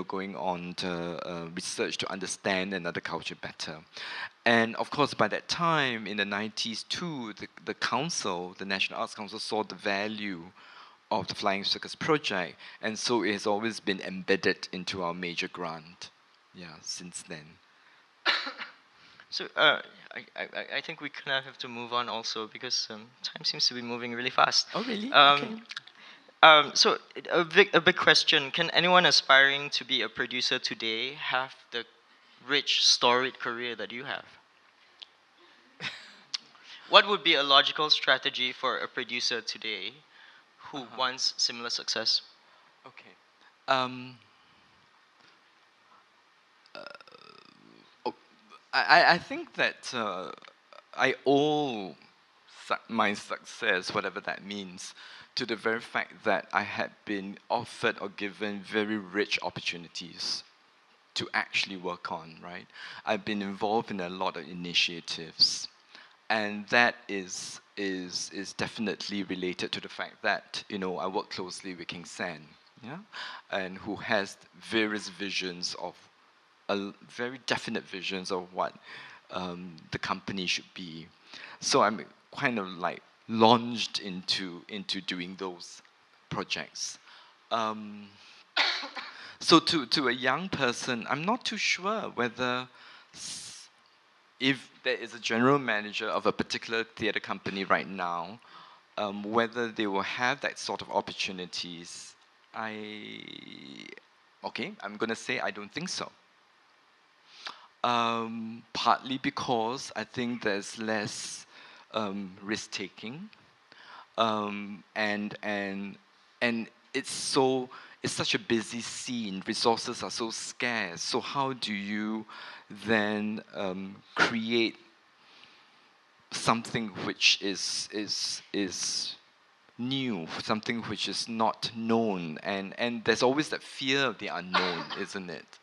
going on to research to understand another culture better. And of course, by that time, in the 90s too, the council, the National Arts Council, saw the value of the Flying Circus project, and so it has always been embedded into our major grant. Yeah, since then. So I think we kind of have to move on also because time seems to be moving really fast. Oh, really? Okay. Um, so a big question: can anyone aspiring to be a producer today have the rich, storied career that you have? What would be a logical strategy for a producer today who wants similar success? Okay. Um, oh, I think that I owe my success, whatever that means, to the very fact that I had been offered or given very rich opportunities to actually work on, right? I've been involved in a lot of initiatives, and that is definitely related to the fact that I work closely with King San, yeah, and who has various visions of very definite visions of what the company should be. So I'm kind of like launched into doing those projects. Um, so to a young person, I'm not too sure whether if there is a general manager of a particular theater company right now, whether they will have that sort of opportunities. I okay, I'm gonna say I don't think so. Partly because I think there's less risk taking, and it's such a busy scene. Resources are so scarce. So how do you then create something which is new, something which is not known, and there's always that fear of the unknown, isn't it?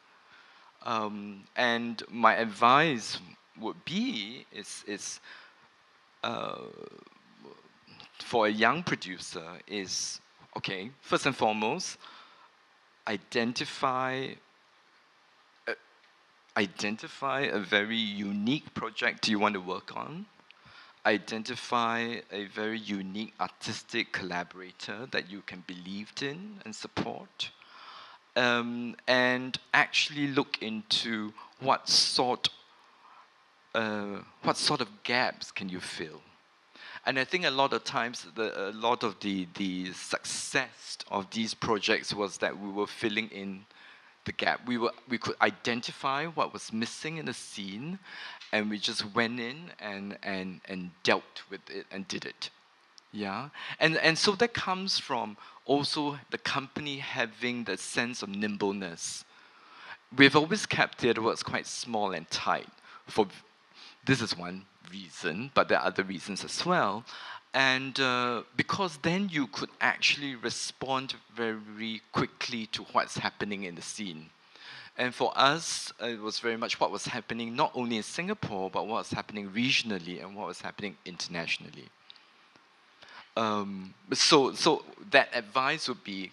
And my advice would be is uh, for a young producer is okay. First and foremost, identify uh, identify a very unique project you want to work on. Identify a very unique artistic collaborator that you can believe in and support, and actually look into what sort of gaps can you fill. And I think a lot of times, a lot of the success of these projects was that we were filling in the gap. We could identify what was missing in the scene, and we just went in and dealt with it and did it. Yeah, and so that comes from also the company having the sense of nimbleness. We've always kept TheatreWorks quite small and tight. For this is one reason, but there are other reasons as well. And because then you could actually respond very quickly to what's happening in the scene. And for us, it was very much what was happening not only in Singapore, but what was happening regionally and what was happening internationally. So that advice would be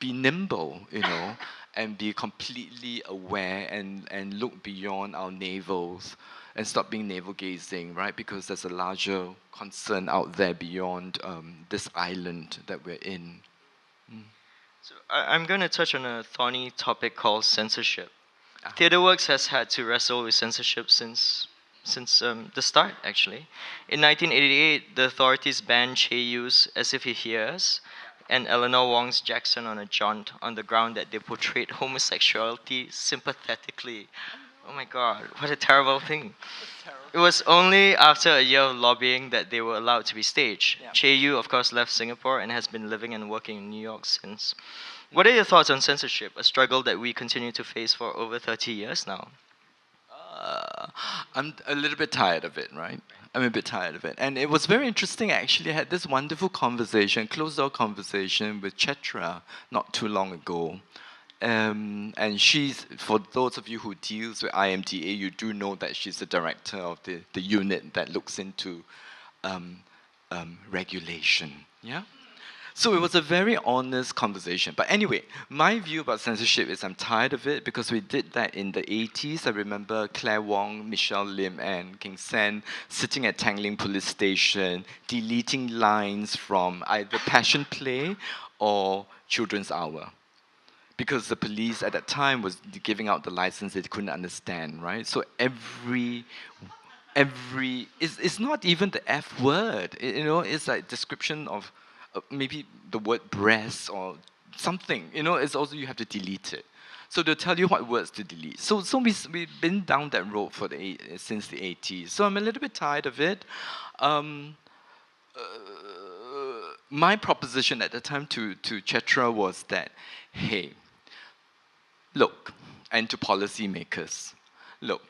nimble, and be completely aware and look beyond our navels and stop being navel gazing, right? Because there's a larger concern out there beyond this island that we're in. So I'm going to touch on a thorny topic called censorship. Ah. TheatreWorks has had to wrestle with censorship since the start, actually. In 1988, the authorities banned Che Yu's As If He Hears and Eleanor Wong's Jackson on a Jaunt on the ground that they portrayed homosexuality sympathetically. Oh my God, what a terrible thing. It was only after a year of lobbying that they were allowed to be staged. Yeah. Che Yu, of course, left Singapore and has been living and working in New York since. What are your thoughts on censorship, a struggle that we continue to face for over 30 years now? Uh, I'm a little bit tired of it, right? I'm a bit tired of it. And it was very interesting, actually. I had this wonderful conversation, closed door conversation with Chetra not too long ago. And she's, for those of you who deals with IMDA, you do know that she's the director of the unit that looks into um, regulation. Yeah? So it was a very honest conversation. But anyway, my view about censorship is I'm tired of it because we did that in the 80s. I remember Claire Wong, Michelle Lim, and King Sen sitting at Tangling Police Station, deleting lines from either Passion Play or Children's Hour. Because the police at that time was giving out the license they couldn't understand, right? So every it's not even the F word. You know, it's like description of maybe the word breast or something. You know, it's also you have to delete it. So they'll tell you what words to delete. So we've been down that road for since the 80s. So I'm a little bit tired of it. Um, my proposition at the time to Chetra was that, hey, look, and to policymakers, look,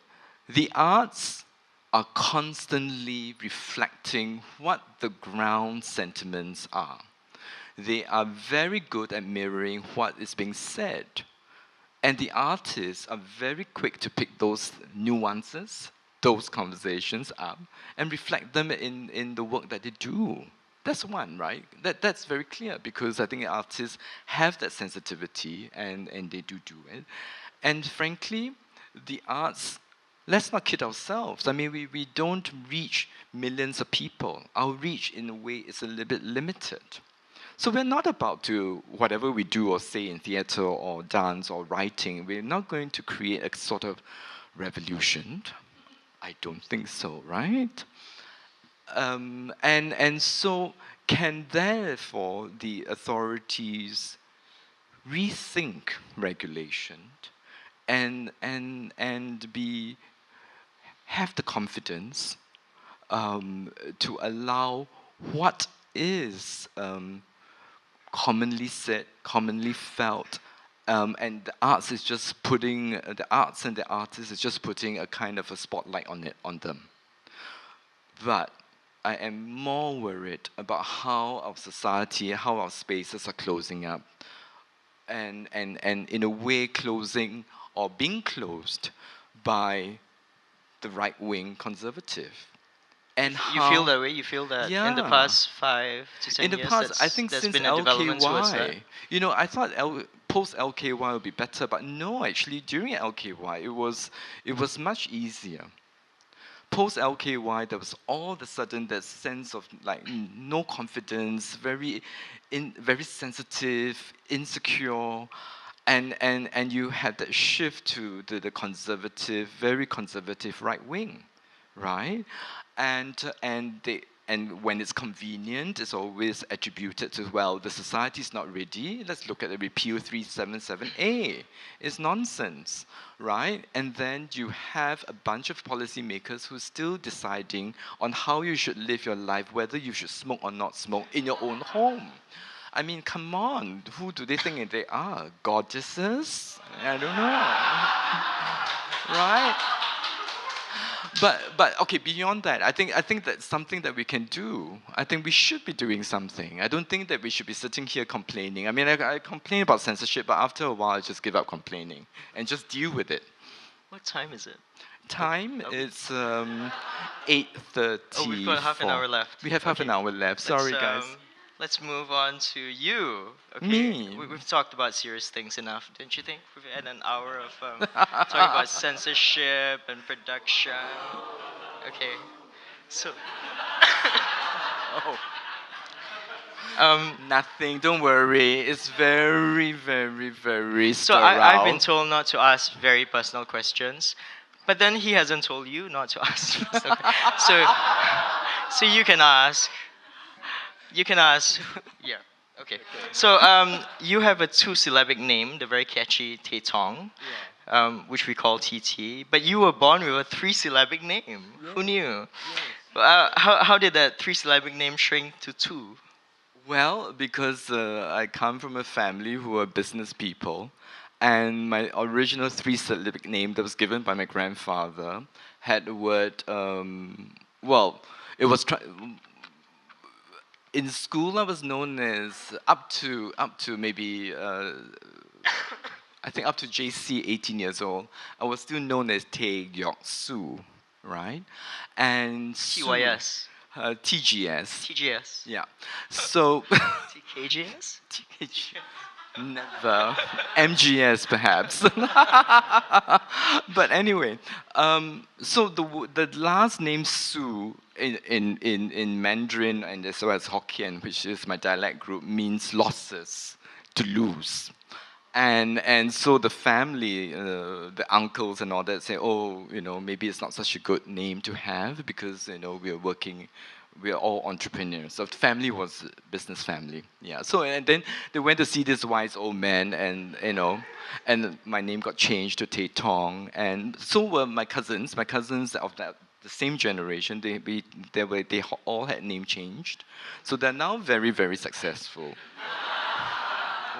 the arts are constantly reflecting what the ground sentiments are. They are very good at mirroring what is being said. And the artists are very quick to pick those nuances, those conversations up, and reflect them in the work that they do. That's one, right? That's very clear because I think artists have that sensitivity and they do it. And frankly, the arts, let's not kid ourselves. I mean, we don't reach millions of people. Our reach, in a way, is a little bit limited. So we're not about to, whatever we do or say in theater or dance or writing, we're not going to create a sort of revolution. I don't think so, right? And so can therefore the authorities rethink regulation and be have the confidence to allow what is commonly said, commonly felt, and the arts is just putting the arts and the artists is just putting a kind of a spotlight on them. But I am more worried about how our society, how our spaces are closing up, and in a way closing or being closed by the right wing conservative. And You feel that way? You feel that in the yeah. past 5 to 10 In the years, past, I think there's since been a development towards that? LKY, you know, I thought post LKY would be better, but no, actually, during LKY, it was much easier. Post LKY, there was all of a sudden that sense of like no confidence, very sensitive, insecure, and you had that shift to the conservative, very conservative right wing, right? And when it's convenient, it's always attributed to, well, the society is not ready. Let's look at the repeal 377A. It's nonsense, right? And then you have a bunch of policymakers who are still deciding on how you should live your life, whether you should smoke or not smoke in your own home. I mean, come on, who do they think they are? Goddesses? I don't know. Right? But okay, beyond that, I think that's something that we can do. I think we should be doing something. I don't think that we should be sitting here complaining. I mean, I complain about censorship, but after a while, I just give up complaining and just deal with it. What time is it? Time Oh, is 8:34. oh, we've got half an hour left. We have half an Okay. hour left. Sorry, guys. Let's move on to you. Okay. Me? We've talked about serious things enough, don't you think? We've had an hour of talking about censorship and production. Okay. So, Oh, um, nothing. Don't worry. It's very, very, very so I've been sterile. told not to ask very personal questions, but then he hasn't told you not to ask personal questions. So you can ask. You can ask. Yeah. Okay. So you have a two-syllabic name, the very catchy Tay Tong. which we call TT. But you were born with a three-syllabic name. Who knew? How did that three-syllabic name shrink to two? Well, because I come from a family who are business people, and my original three-syllabic name that was given by my grandfather had the word. Well, it was in school. I was known as up to maybe I think up to JC 18 years old. I was still known as Tay Su, right? And Su, TYS. TGS. TGS. Yeah. So TKGS? TKG. Never. MGS perhaps. But anyway, so the last name Su in Mandarin and as well as Hokkien, which is my dialect group, means losses, to lose. And so the family, the uncles and all that say, oh, maybe it's not such a good name to have because we are all entrepreneurs. So the family was a business family, yeah. So and then they went to see this wise old man, and and my name got changed to Tay Tong, and so were my cousins. My cousins of the same generation, they all had name changed, so they're now very very successful.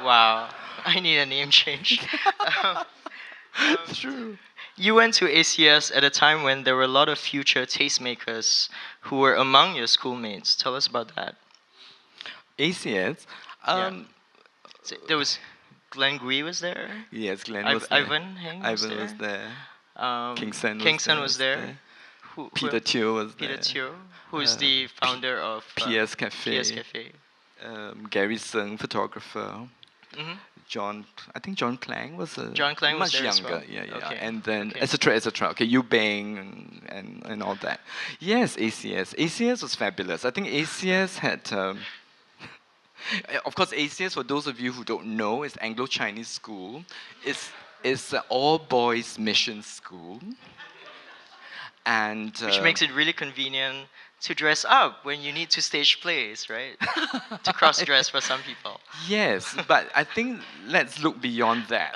Wow. I need a name change. Um, True. You went to ACS at a time when there were a lot of future tastemakers who were among your schoolmates. Tell us about that. ACS. Yeah. Um, So there was Glenn Gui was there. yes, Glenn was there. Ivan Heng was Ivan there. was there. King Sen was there. Peter Teo was there. Peter Teo, who is the founder of PS Cafe. PS Cafe. Gary Sung, photographer. Hmm. I think John Klang was John Klang was much there as younger, well? yeah, Okay, and then okay. etc. etc. Okay, Yu Bang and all that. Yes, ACS. ACS was fabulous. I think ACS had. Of course, ACS, for those of you who don't know, is Anglo-Chinese school. It's an all-boys mission school, and Which makes it really convenient to dress up when you need to stage plays, right? To cross-dress for some people. yes, but I think let's look beyond that.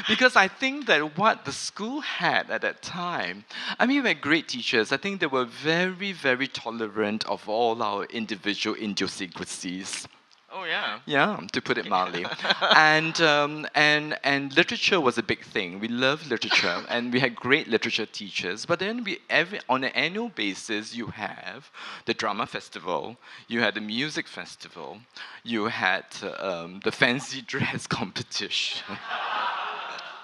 Because I think that what the school had at that time, I mean, we had great teachers. I think they were very, very tolerant of all our individual idiosyncrasies. Oh yeah. Yeah, to put it mildly, and literature was a big thing. We loved literature, and we had great literature teachers. But then on an annual basis, you have the drama festival, you had the music festival, you had the fancy dress competition.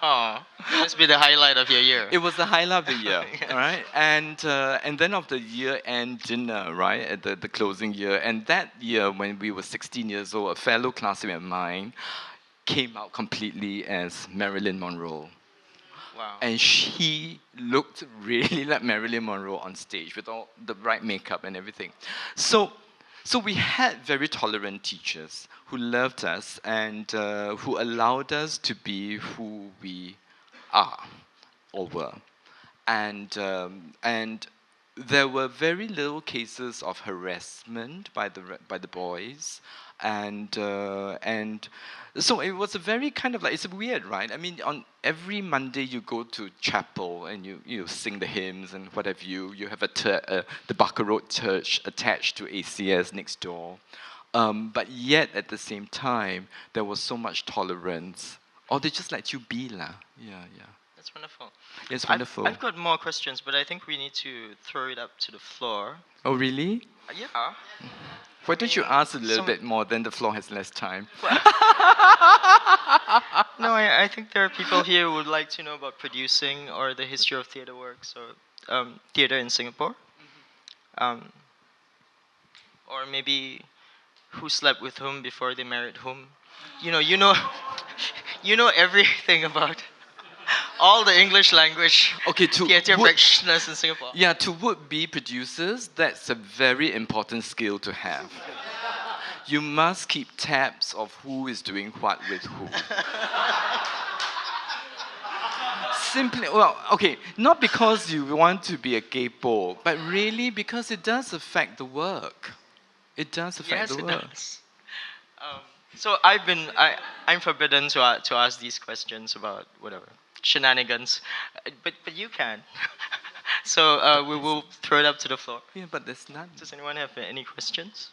Oh, that must be the highlight of your year. It was the highlight of the year, Yeah. all right? And then of the year-end dinner, right, at the closing year. And that year, when we were 16 years old, a fellow classmate of mine came out completely as Marilyn Monroe. Wow. And she looked really like Marilyn Monroe on stage with all the right makeup and everything. So we had very tolerant teachers who loved us and who allowed us to be who we are or were. And there were very little cases of harassment by the boys, and so it was a very kind of like, it's weird, right? I mean, on every Monday you go to chapel and you sing the hymns and what have you. You have the Barker Road Church attached to ACS next door, but yet at the same time there was so much tolerance. Or they just let you be lah. Yeah, yeah. That's wonderful. It's wonderful. I've got more questions, but I think we need to throw it up to the floor. Oh, really? Yeah. Why don't you ask a little some- bit more, then the floor has less time. No, I think there are people here who would like to know about producing or the history of TheatreWorks or theater in Singapore. Or maybe who slept with whom before they married whom. You know, you know everything about all the English language Okay, to theater would- practitioners in Singapore. Yeah, to would-be producers, that's a very important skill to have. You must keep tabs of who is doing what with who. Simply, well, okay, not because you want to be a capo, but really because it does affect the work. It does affect Yes, the it work. does. So I'm forbidden to ask these questions about whatever shenanigans, but you can. So we will throw it up to the floor. Yeah, but there's none. Does anyone have any questions?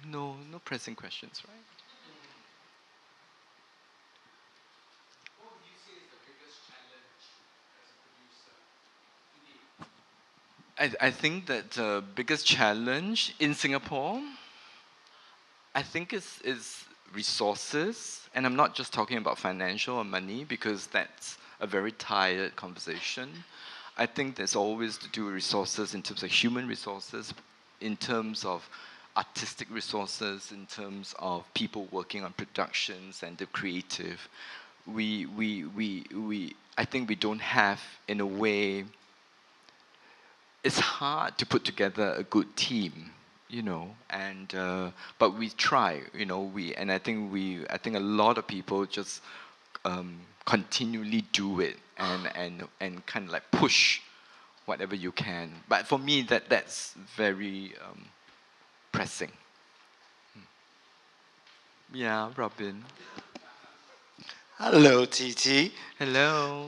No pressing questions, right? I think that the biggest challenge in Singapore, I think is resources, and I'm not just talking about financial or money because that's a very tired conversation. I think there's always to do with resources in terms of human resources, in terms of artistic resources, in terms of people working on productions and the creative. I think we don't have, in a way, it's hard to put together a good team, and but we try, and I think a lot of people just continually do it and kind of like push whatever you can. But for me, that's very pressing. Yeah, Robin. Hello, TT. Hello.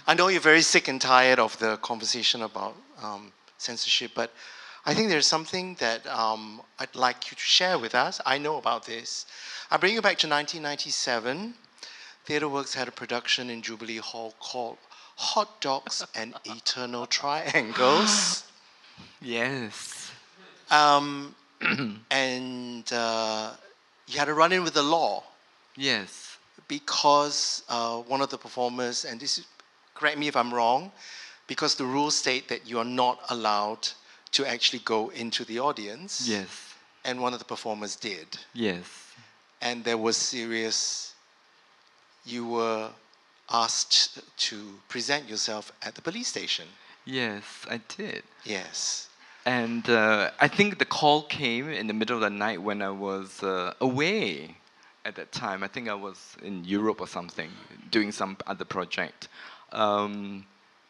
I know you're very sick and tired of the conversation about censorship, but I think there's something that I'd like you to share with us. I know about this. I bring you back to 1997. TheatreWorks had a production in Jubilee Hall called Hot Dogs and Eternal Triangles. Yes. And you had to run in with the law. Yes. Because one of the performers, and this is, correct me if I'm wrong, because the rules state that you are not allowed to actually go into the audience. Yes. And one of the performers did. Yes. And there was serious, you were asked to present yourself at the police station. Yes, I did. Yes. And I think the call came in the middle of the night when I was away at that time. I think I was in Europe or something, doing some other project.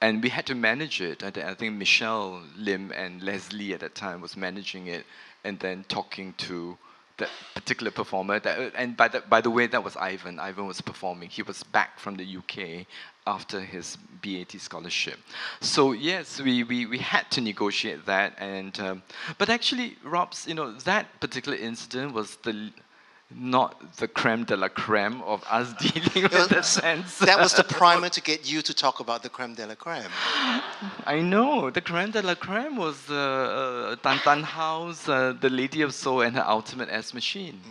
And we had to manage it. I think Michelle Lim and Leslie at that time was managing it and then talking to that particular performer. And by the way, that was Ivan. Ivan was performing. He was back from the UK after his BAT scholarship. So yes, we had to negotiate that. And but actually, Rob's, that particular incident was not the creme de la creme of us dealing with that sense. That was the primer to get you to talk about the creme de la creme. I know. The creme de la creme was Tan Tan House, the Lady of Soul, and her Ultimate S Machine.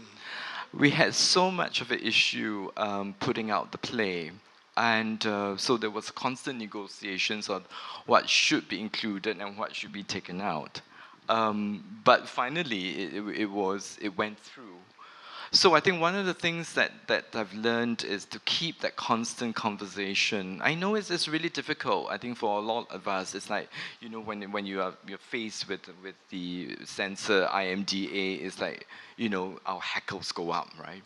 We had so much of an issue putting out the play. And so there was constant negotiations on what should be included and what should be taken out. But finally, it went through. So I think one of the things that I've learned is to keep that constant conversation. I know it's really difficult. I think for a lot of us, it's like, when you're faced with the censor IMDA, it's like, our hackles go up, right?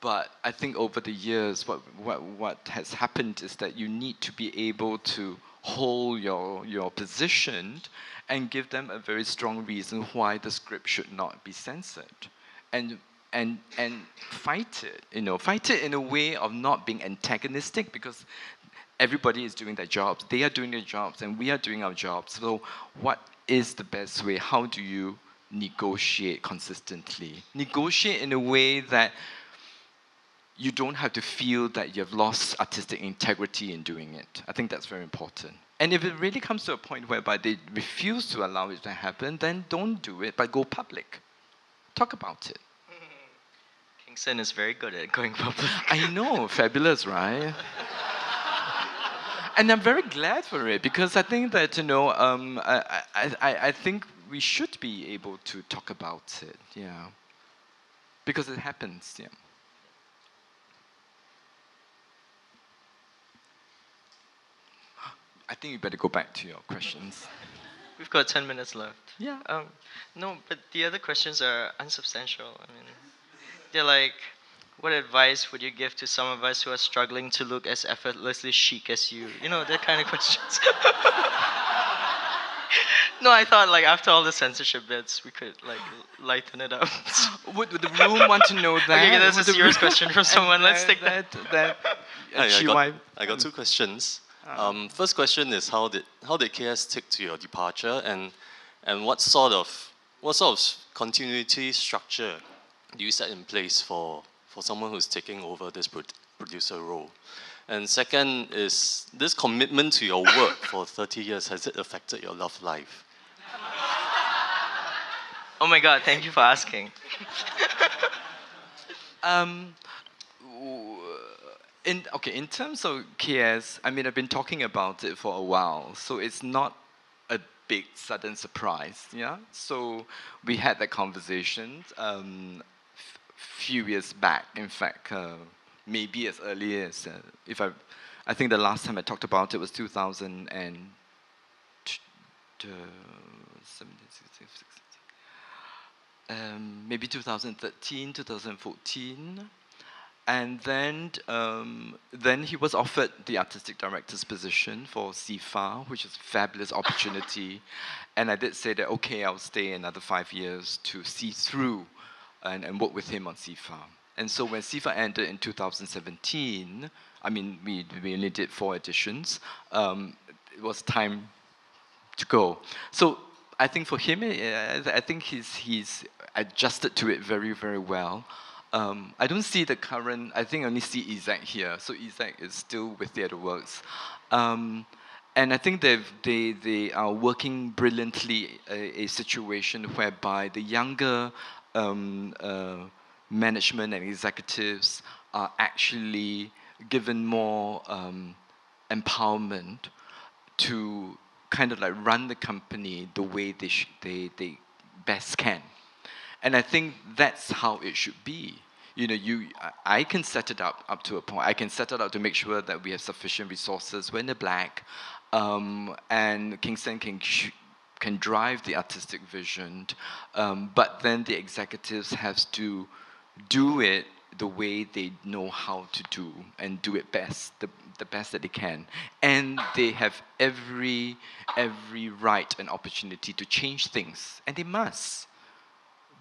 But I think over the years, what has happened is that you need to be able to hold your position and give them a very strong reason why the script should not be censored, and fight it. Fight it in a way of not being antagonistic, because everybody is doing their jobs. They are doing their jobs, and we are doing our jobs. So, what is the best way? How do you negotiate consistently? Negotiate in a way that you don't have to feel that you've lost artistic integrity in doing it. I think that's very important. And if it really comes to a point whereby they refuse to allow it to happen, then don't do it, but go public. Talk about it. Kingston is very good at going public. I know, fabulous, right? And I'm very glad for it, because I think that, I think we should be able to talk about it, yeah. Because it happens, yeah. I think you better go back to your questions. We've got 10 minutes left. Yeah. No, but the other questions are unsubstantial. I mean, they're like, what advice would you give to some of us who are struggling to look as effortlessly chic as you? That kind of questions. No, I thought like after all the censorship bits, we could like lighten it up. Would the room want to know that? Okay, that's a Would the serious room- question from someone. Let's take that. Hi, GY. I got two questions. Uh-huh. First question is how did KS take to your departure, and what sort of continuity structure do you set in place for someone who's taking over this producer role? And second is this commitment to your work for 30 years, has it affected your love life? Oh my God! Thank you for asking. Um, in terms of KS, I mean, I've been talking about it for a while, so it's not a big sudden surprise, yeah. So we had that conversation few years back. In fact, maybe as early as I think the last time I talked about it was 2017, maybe 2013, 2014. And then he was offered the artistic director's position for CIFA, which is a fabulous opportunity. And I did say that, okay, I'll stay another 5 years to see through and work with him on CIFA. And so when CIFA ended in 2017, I mean, we only did 4 editions. It was time to go. So I think for him, I think he's adjusted to it very, very well. I don't see the current, I think I only see Isaac here. So Isaac is still with TheatreWorks. And I think they are working brilliantly a situation whereby the younger management and executives are actually given more empowerment to kind of like run the company the way they best can. And I think that's how it should be. You know, I can set it up to a point. I can set it up to make sure that we have sufficient resources when they're black, and Kingston can drive the artistic vision, but then the executives have to do it the way they know how to do and do it best, the best that they can. And they have every right and opportunity to change things, and they must.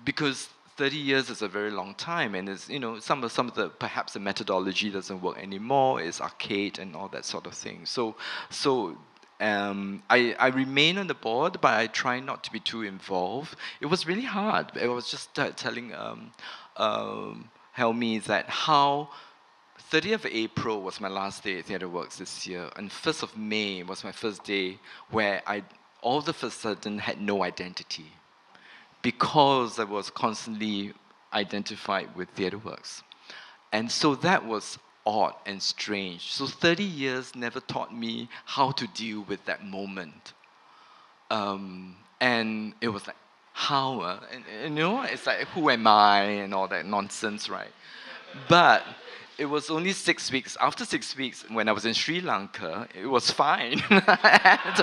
Because 30 years is a very long time, and it's, you know, some of the perhaps the methodology doesn't work anymore, it's archaic and all that sort of thing. So I remain on the board, but I try not to be too involved. It was really hard. I was just telling Helmi that how 30th of April was my last day at TheatreWorks this year, and 1st of May was my first day where I all of a sudden had no identity, because I was constantly identified with TheatreWorks. And so that was odd and strange. So 30 years never taught me how to deal with that moment. And it was like, how? And you know, it's like, who am I? And all that nonsense, right? But it was only 6 weeks. After 6 weeks, when I was in Sri Lanka, it was fine. And,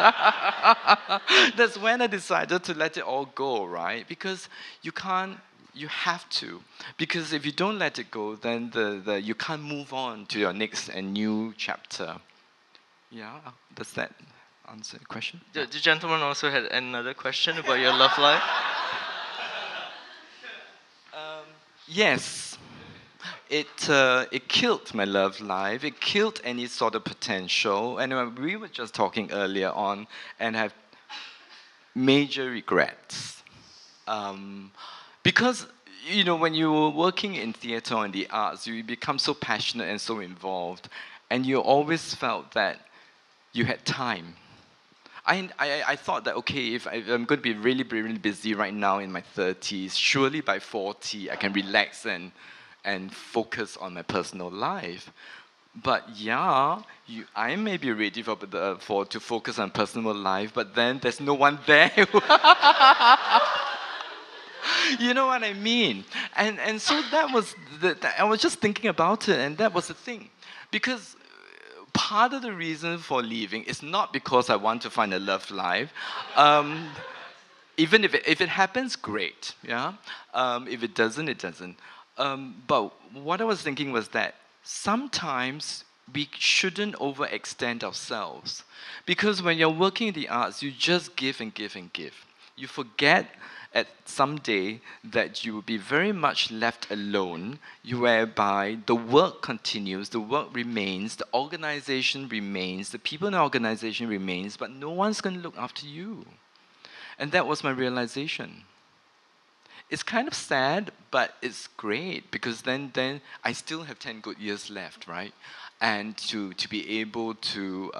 that's when I decided to let it all go, right? Because you can't, you have to. Because if you don't let it go, then you can't move on to your next and new chapter. Yeah, does that answer the question? The gentleman also had another question about your love life. Yes. It killed my love life. It killed any sort of potential. And we were just talking earlier on, and have major regrets. Because, you know, when you're working in theatre or in the arts, you become so passionate and so involved, and you always felt that you had time. I thought that, okay, if I'm going to be really, really busy right now in my 30s, surely by 40 I can relax and focus on my personal life. But yeah, I may be ready to focus on personal life, but then there's no one there. You know what I mean? And so that was I was just thinking about it, and that was the thing, because part of the reason for leaving is not because I want to find a love life. Even if it happens, great. Yeah. If it doesn't, it doesn't. But what I was thinking was that sometimes we shouldn't overextend ourselves. Because when you're working in the arts, you just give and give and give. You forget at some day that you will be very much left alone, whereby the work continues, the work remains, the organization remains, the people in the organization remains, but no one's going to look after you. And that was my realization. It's kind of sad, but it's great because then I still have 10 good years left, right? And to be able to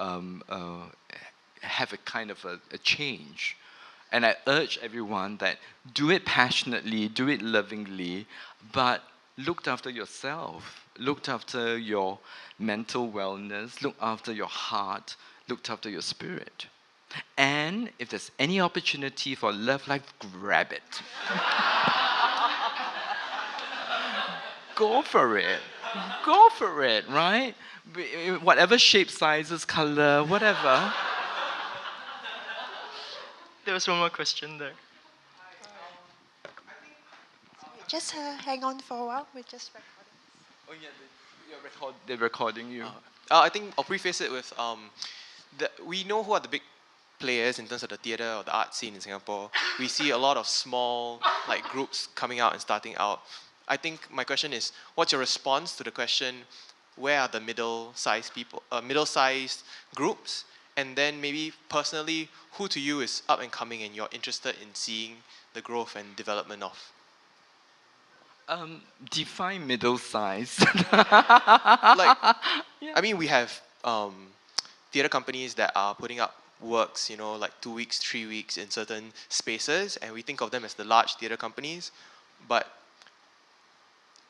have a kind of a change. And I urge everyone that do it passionately, do it lovingly, but look after yourself, look after your mental wellness, look after your heart, look after your spirit. And if there's any opportunity for love life, grab it. Go for it. Go for it, right? Whatever shape, sizes, color, whatever. There was one more question there. Just hang on for a while. We're just recording. Oh yeah, they're recording you. I think I'll preface it with we know who are the big players in terms of the theatre or the art scene in Singapore. We see a lot of small like groups coming out and starting out. I think my question is, what's your response to the question, where are the middle-sized people, middle-sized groups? And then maybe personally, who to you is up and coming and you're interested in seeing the growth and development of? Define middle size. Like, I mean, we have theatre companies that are putting up works, you know, like 2 weeks, 3 weeks in certain spaces, and we think of them as the large theatre companies, but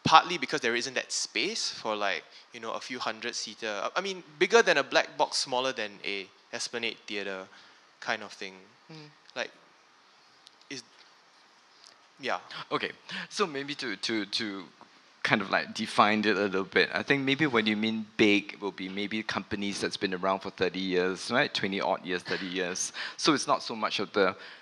partly because there isn't that space for like, you know, a few hundred seater. I mean, bigger than a black box, smaller than a Esplanade theatre kind of thing. Like, yeah. Okay, so maybe to kind of like define it a little bit. I think maybe when you mean big, it will be maybe companies that's been around for 30 years, right? 20 odd years, 30 years. So it's not so much of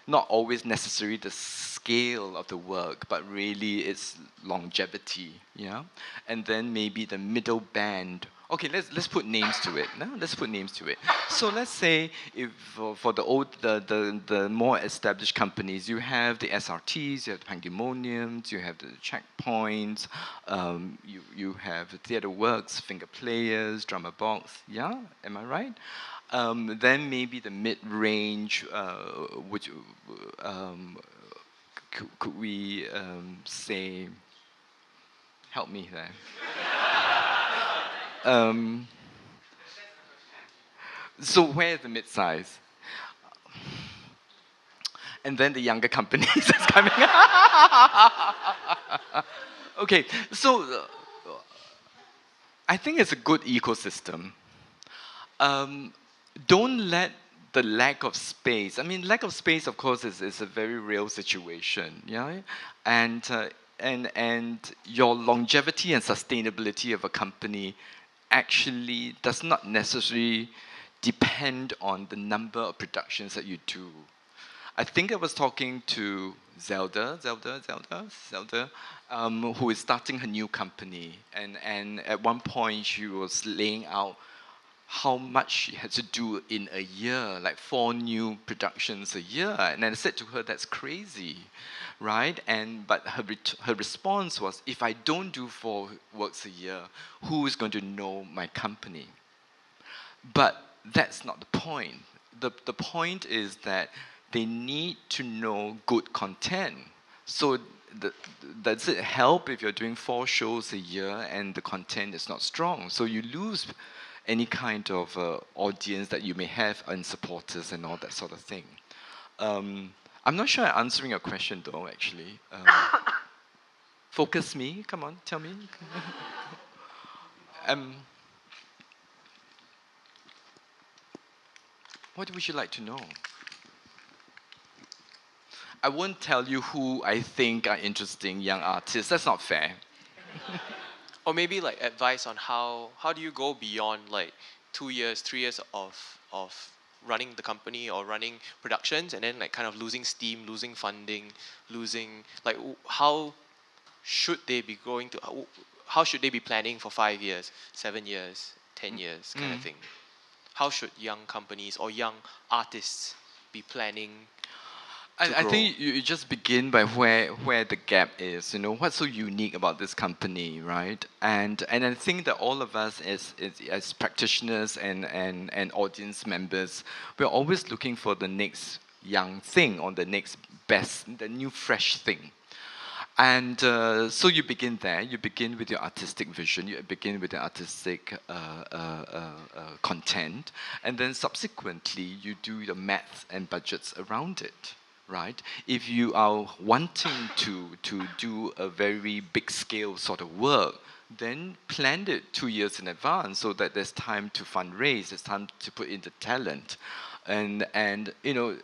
not always necessarily the scale of the work, but really its longevity, yeah? And then maybe the middle band. Okay, let's put names to it. No? Let's put names to it. So let's say if for the more established companies, you have the SRTs, you have the Pandemoniums, you have the Checkpoints, you have TheatreWorks, Finger Players, Drama Box. Yeah, am I right? Then maybe the mid-range, which could we say? Help me there. So where's the mid-size? And then the younger companies is coming. Okay, so I think it's a good ecosystem. Don't let the lack of space. I mean, lack of space, of course, is a very real situation. Yeah, and your longevity and sustainability of a company actually does not necessarily depend on the number of productions that you do. I think I was talking to Zelda, who is starting her new company, and at one point she was laying out how much she had to do in a year, like 4 new productions a year, and I said to her, "That's crazy, right?" But her response was, "If I don't do 4 works a year, who is going to know my company?" But that's not the point. The point is that they need to know good content. So does it help if you're doing 4 shows a year and the content is not strong? So you lose any kind of audience that you may have and supporters and all that sort of thing. I'm not sure I'm answering your question though, actually. Focus me, come on, tell me. What would you like to know? I won't tell you who I think are interesting young artists. That's not fair. Or maybe like advice on how do you go beyond like 2 years, 3 years of running the company or running productions and then like kind of losing steam, losing funding, losing like how should they be planning for 5 years, 7 years, 10 years kind of thing? How should young companies or young artists be planning to I grow? think you just begin by where the gap is. You know, what's so unique about this company, right? And I think that all of us as practitioners and audience members, we're always looking for the next young thing or the next best, the new fresh thing. And so you begin there. You begin with your artistic vision. You begin with the artistic content, and then subsequently you do your maths and budgets around it, right? If you are wanting to do a very big scale sort of work, then plan it 2 years in advance so that there's time to fundraise. There's time to put in the talent, and you know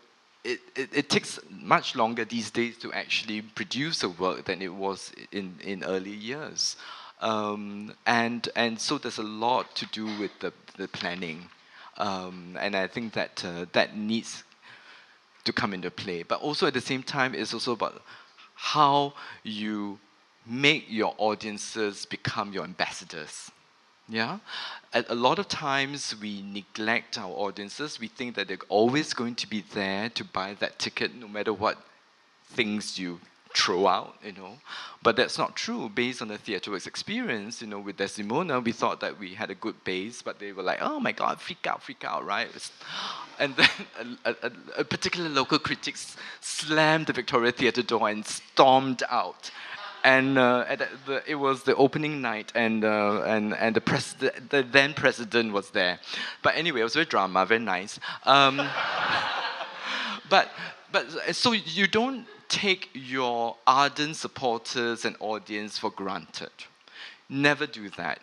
it takes much longer these days to actually produce a work than it was in early years. And so there's a lot to do with the planning. And I think that that needs to come into play. But also at the same time, it's also about how you make your audiences become your ambassadors. Yeah, a lot of times we neglect our audiences. We think that they're always going to be there to buy that ticket, no matter what things you throw out. You know, but that's not true. Based on the TheatreWorks experience, you know, with Desdemona, we thought that we had a good base, but they were like, "Oh my God, freak out, right?" And then a particular local critic slammed the Victoria Theatre door and stormed out. And it was the opening night, and the then president was there. But anyway, it was very drama, very nice. But so you don't take your ardent supporters and audience for granted. Never do that.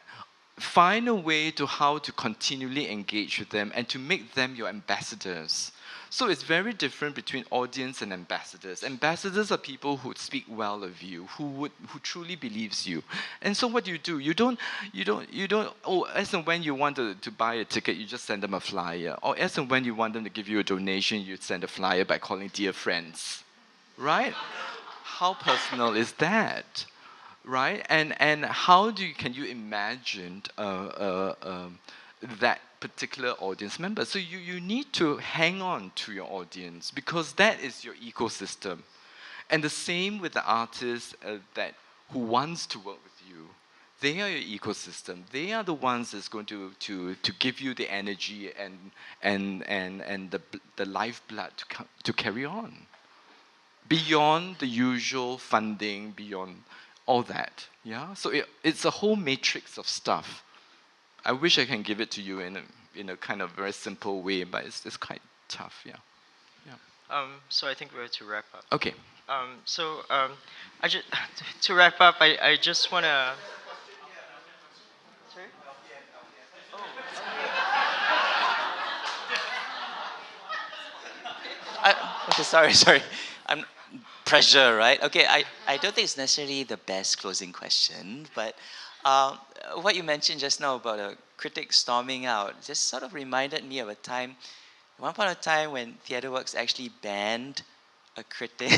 Find a way to how to continually engage with them and to make them your ambassadors. So it's very different between audience and ambassadors. Ambassadors are people who speak well of you, who truly believes you. And so what do? You don't, oh, as and when you want to buy a ticket, you just send them a flyer. Or as and when you want them to give you a donation, you send a flyer by calling dear friends. Right? How personal is that? Right? And how can you imagine that particular audience member? So you need to hang on to your audience because that is your ecosystem. And the same with the artist who wants to work with you. They are your ecosystem. They are the ones that's going to give you the energy and the lifeblood to carry on. Beyond the usual funding, beyond all that, yeah. So it's a whole matrix of stuff. I wish I can give it to you in a kind of very simple way, but it's quite tough, yeah. So I think we're to wrap up. Okay. I just to wrap up, I just wanna. Sorry? Okay, sorry. I'm pressure, right? Okay, I don't think it's necessarily the best closing question, but what you mentioned just now about a critic storming out just sort of reminded me of a time, one point of time when TheatreWorks actually banned a critic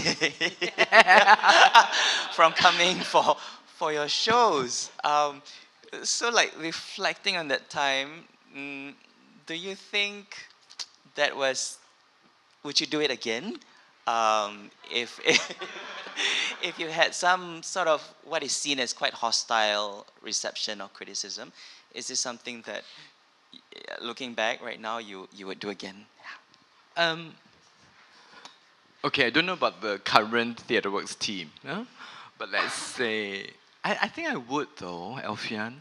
from coming for your shows. So like reflecting on that time, do you think that was, would you do it again? If if you had some sort of what is seen as quite hostile reception or criticism, is this something that, looking back right now, you would do again? Okay, I don't know about the current TheatreWorks team, huh? But let's say I think I would though, Alfian.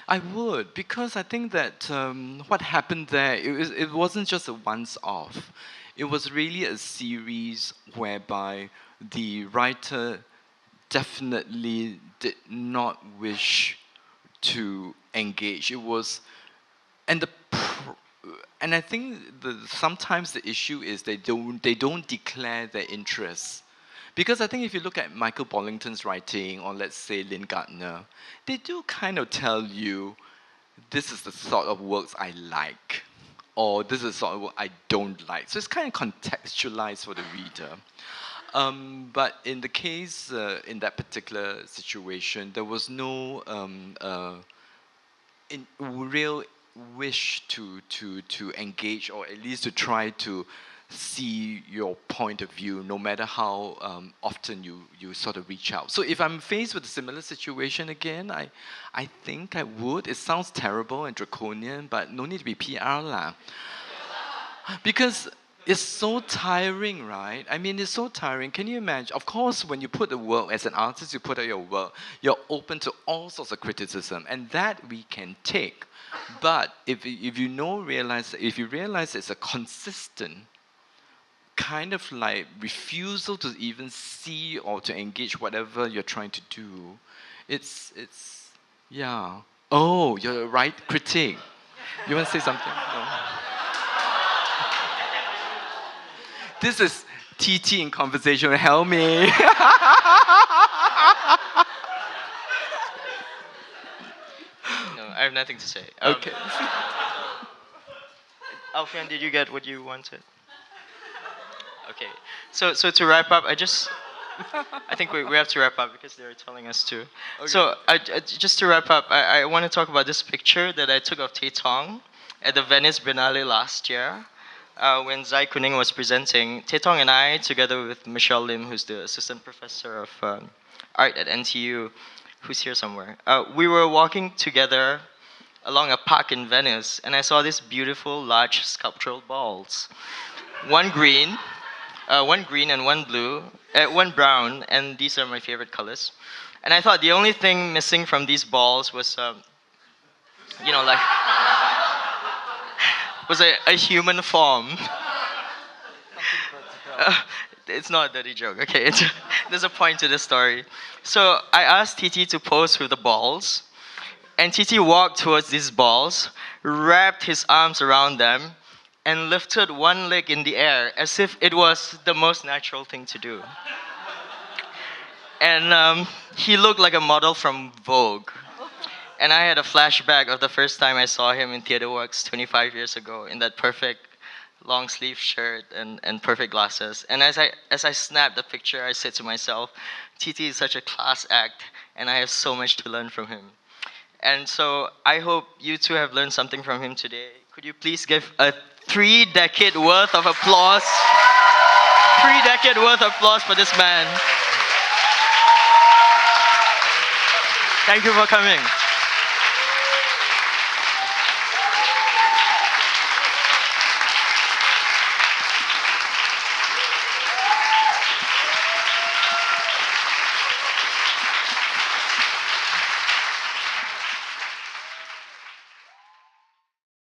I would, because I think that what happened there, it wasn't just a once-off. It was really a series whereby the writer definitely did not wish to engage. It was, and and I think sometimes the issue is they don't declare their interests. Because I think if you look at Michael Bollington's writing, or let's say Lynn Gardner, they do kind of tell you, this is the sort of works I like, or this is the sort of work I don't like. So it's kind of contextualized for the reader. But in the case, in that particular situation, there was no real wish to engage, or at least to try to see your point of view, no matter how often you sort of reach out. So if I'm faced with a similar situation again, I think I would. It sounds terrible and draconian, but no need to be PR lah. Because it's so tiring, right? I mean, it's so tiring. Can you imagine? Of course, when you put the work, as an artist, you put out your work, you're open to all sorts of criticism, and that we can take. But if you realize it's a consistent kind of like refusal to even see or to engage whatever you're trying to do, it's yeah. Oh, you're a right critic. You want to say something? No. This is TT in conversation with Helmi. No, I have nothing to say. Okay. Alfian, did you get what you wanted? Okay. So to wrap up, I think we have to wrap up because they're telling us to. Okay. So just to wrap up, I want to talk about this picture that I took of Tay Tong at the Venice Biennale last year. When Zai Kuning was presenting, Tay Tong and I, together with Michelle Lim, who's the assistant professor of art at NTU, who's here somewhere, we were walking together along a park in Venice, and I saw these beautiful, large sculptural balls. One green and one blue, one brown, and these are my favorite colors. And I thought the only thing missing from these balls was, was a human form. It's not a dirty joke, okay? There's a point to this story. So I asked TT to pose with the balls, and TT walked towards these balls, wrapped his arms around them, and lifted one leg in the air as if it was the most natural thing to do. And he looked like a model from Vogue. And I had a flashback of the first time I saw him in TheatreWorks 25 years ago in that perfect long sleeve shirt and perfect glasses. And as I snapped the picture, I said to myself, TT is such a class act, and I have so much to learn from him. And so I hope you two have learned something from him today. Could you please give a 3-decade worth of applause? 3-decade worth of applause for this man. Thank you for coming.